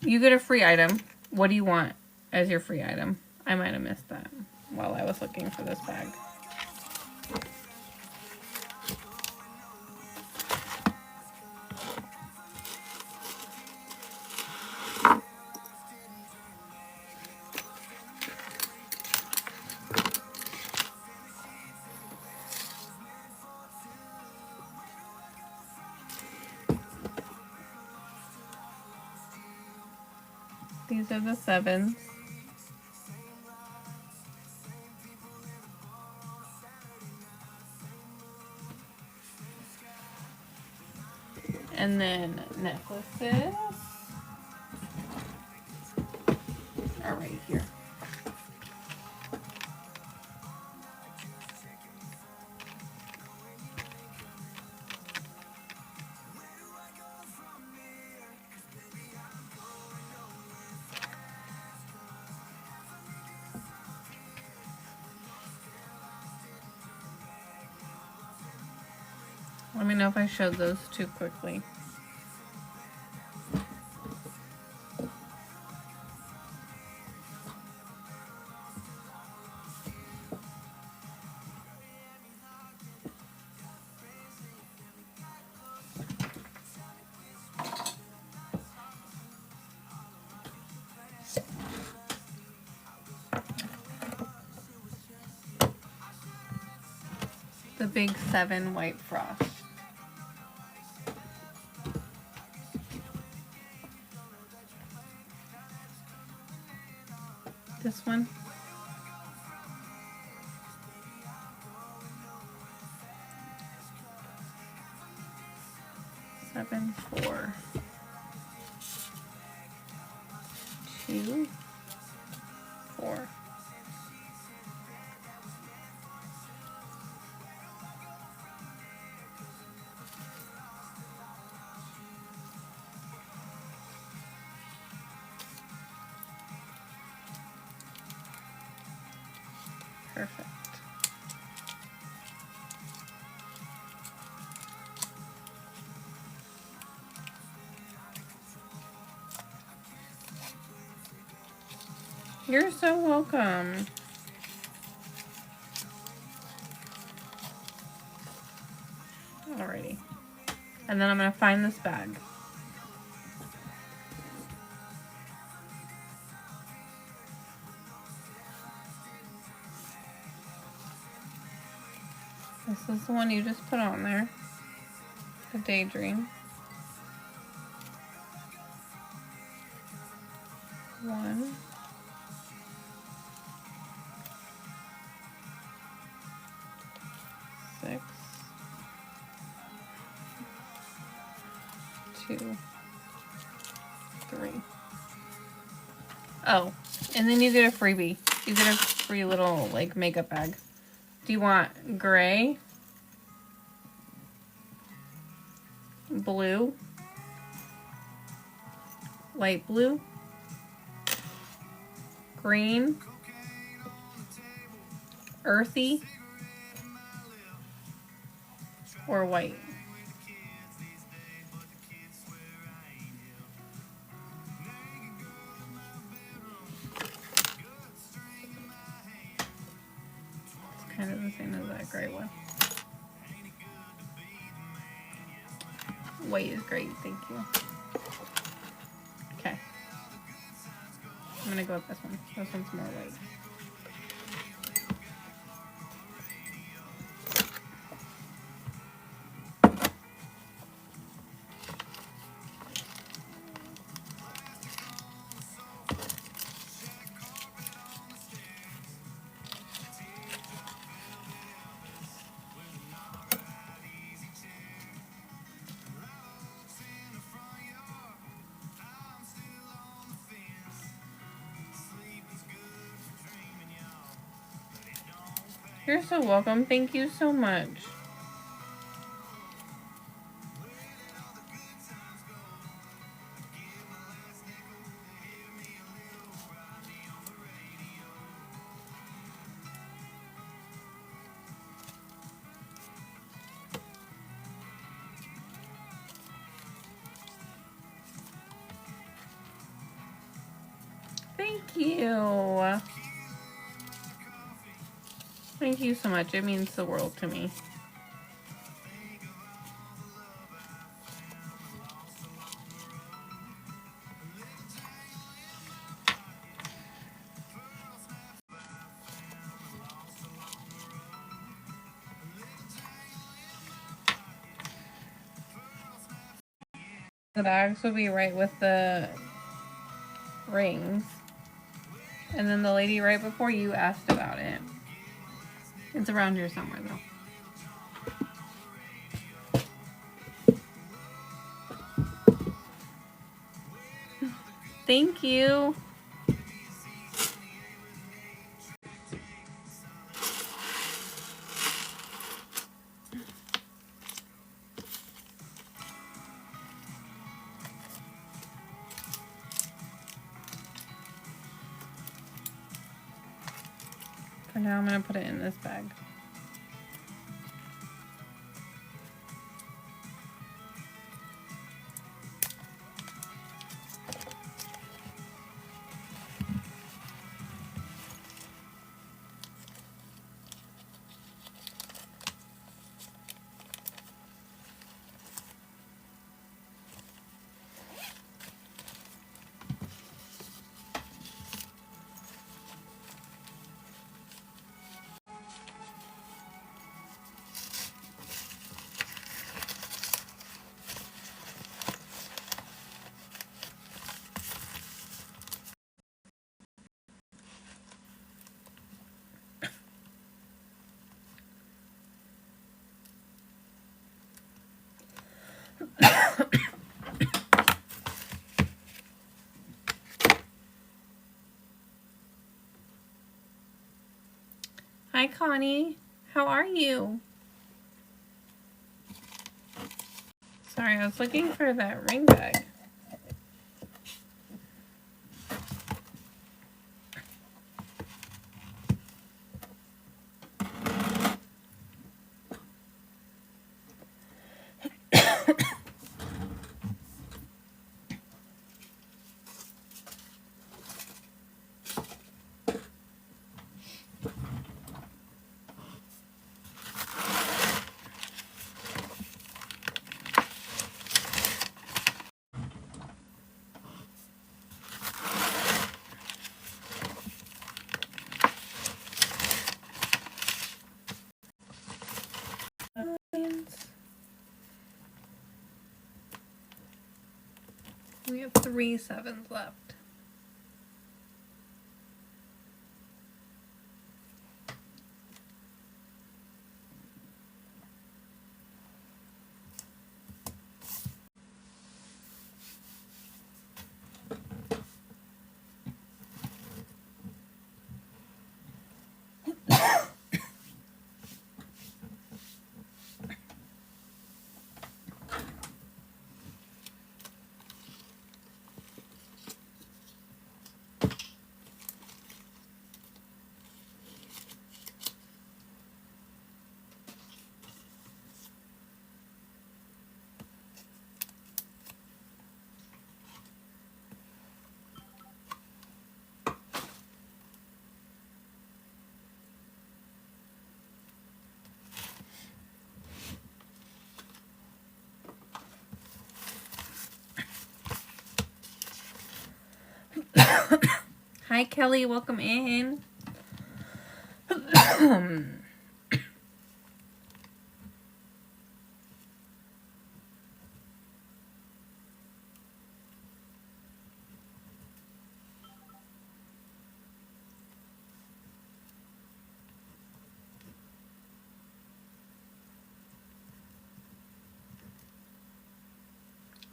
You get a free item. What do you want as your free item? I might have missed that while I was looking for this bag. These are the 7s. And then necklaces are right here. Let me know if I showed those too quickly. The big 7 white frost. This one. Seven, 4, 2, 4. Perfect. You're so welcome. Alrighty. And then I'm going to find this bag. This is the one you just put on there. The Daydream. 1. 6. 2. 3. Oh, and then you get a freebie. You get a free little, like, makeup bag. Do you want gray, blue, light blue, green, earthy, or white? It's kind of the same as that gray one. White is great, thank you. Okay. I'm gonna go with this one. This one's more white. You're so welcome. Thank you so much. Thank you. Thank you so much. It means the world to me. The bags will be right with the rings. And then the lady right before you asked about it. It's around here somewhere though. Thank you. For now, I'm going to put it in this bag. Hi, Connie. How are you? Sorry, I was looking for that ring bag. We have 3 sevens left. Hi, Kelly. Welcome in.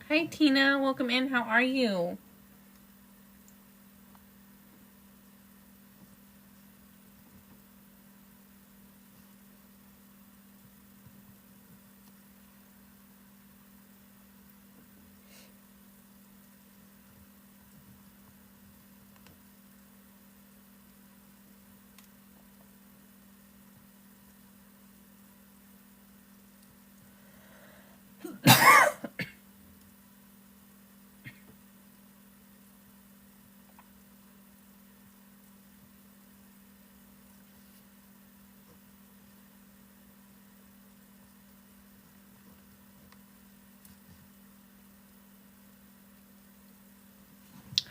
Hi, Tina. Welcome in. How are you?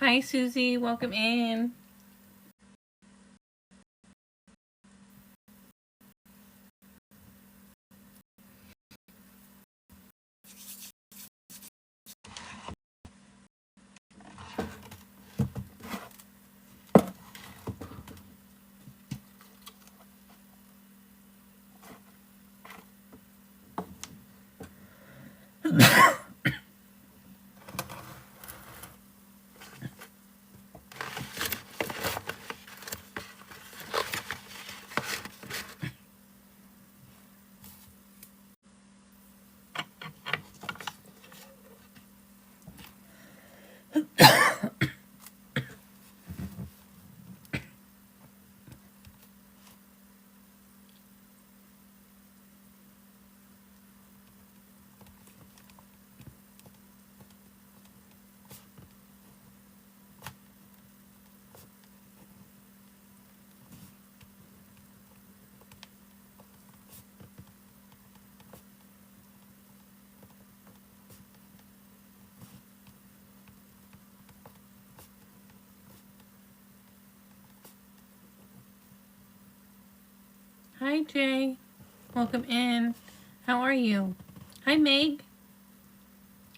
Hi, Susie. Welcome in. Hi, Jay. Welcome in. How are you? Hi, Meg.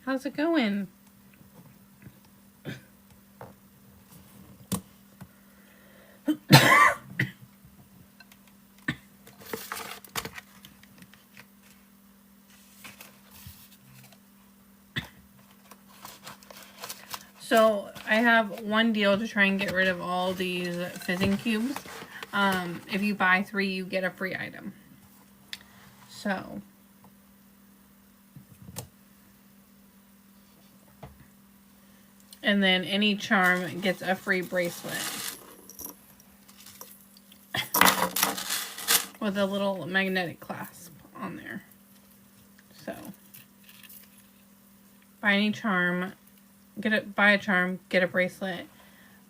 How's it going? So I have one deal to try and get rid of all these fizzing cubes. If you buy 3, you get a free item. So and then any charm gets a free bracelet with a little magnetic clasp on there. So buy any charm, buy a charm, get a bracelet.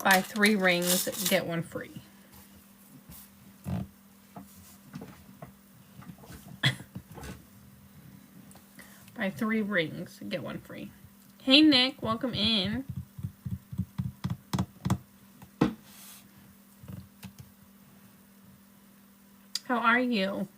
Buy 3 rings, get 1 free. Buy 3 rings, get 1 free. Hey Nick, welcome in. How are you?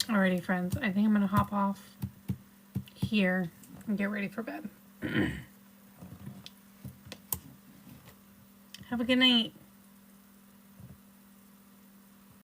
Alrighty, friends. I think I'm going to hop off here and get ready for bed. Have a good night.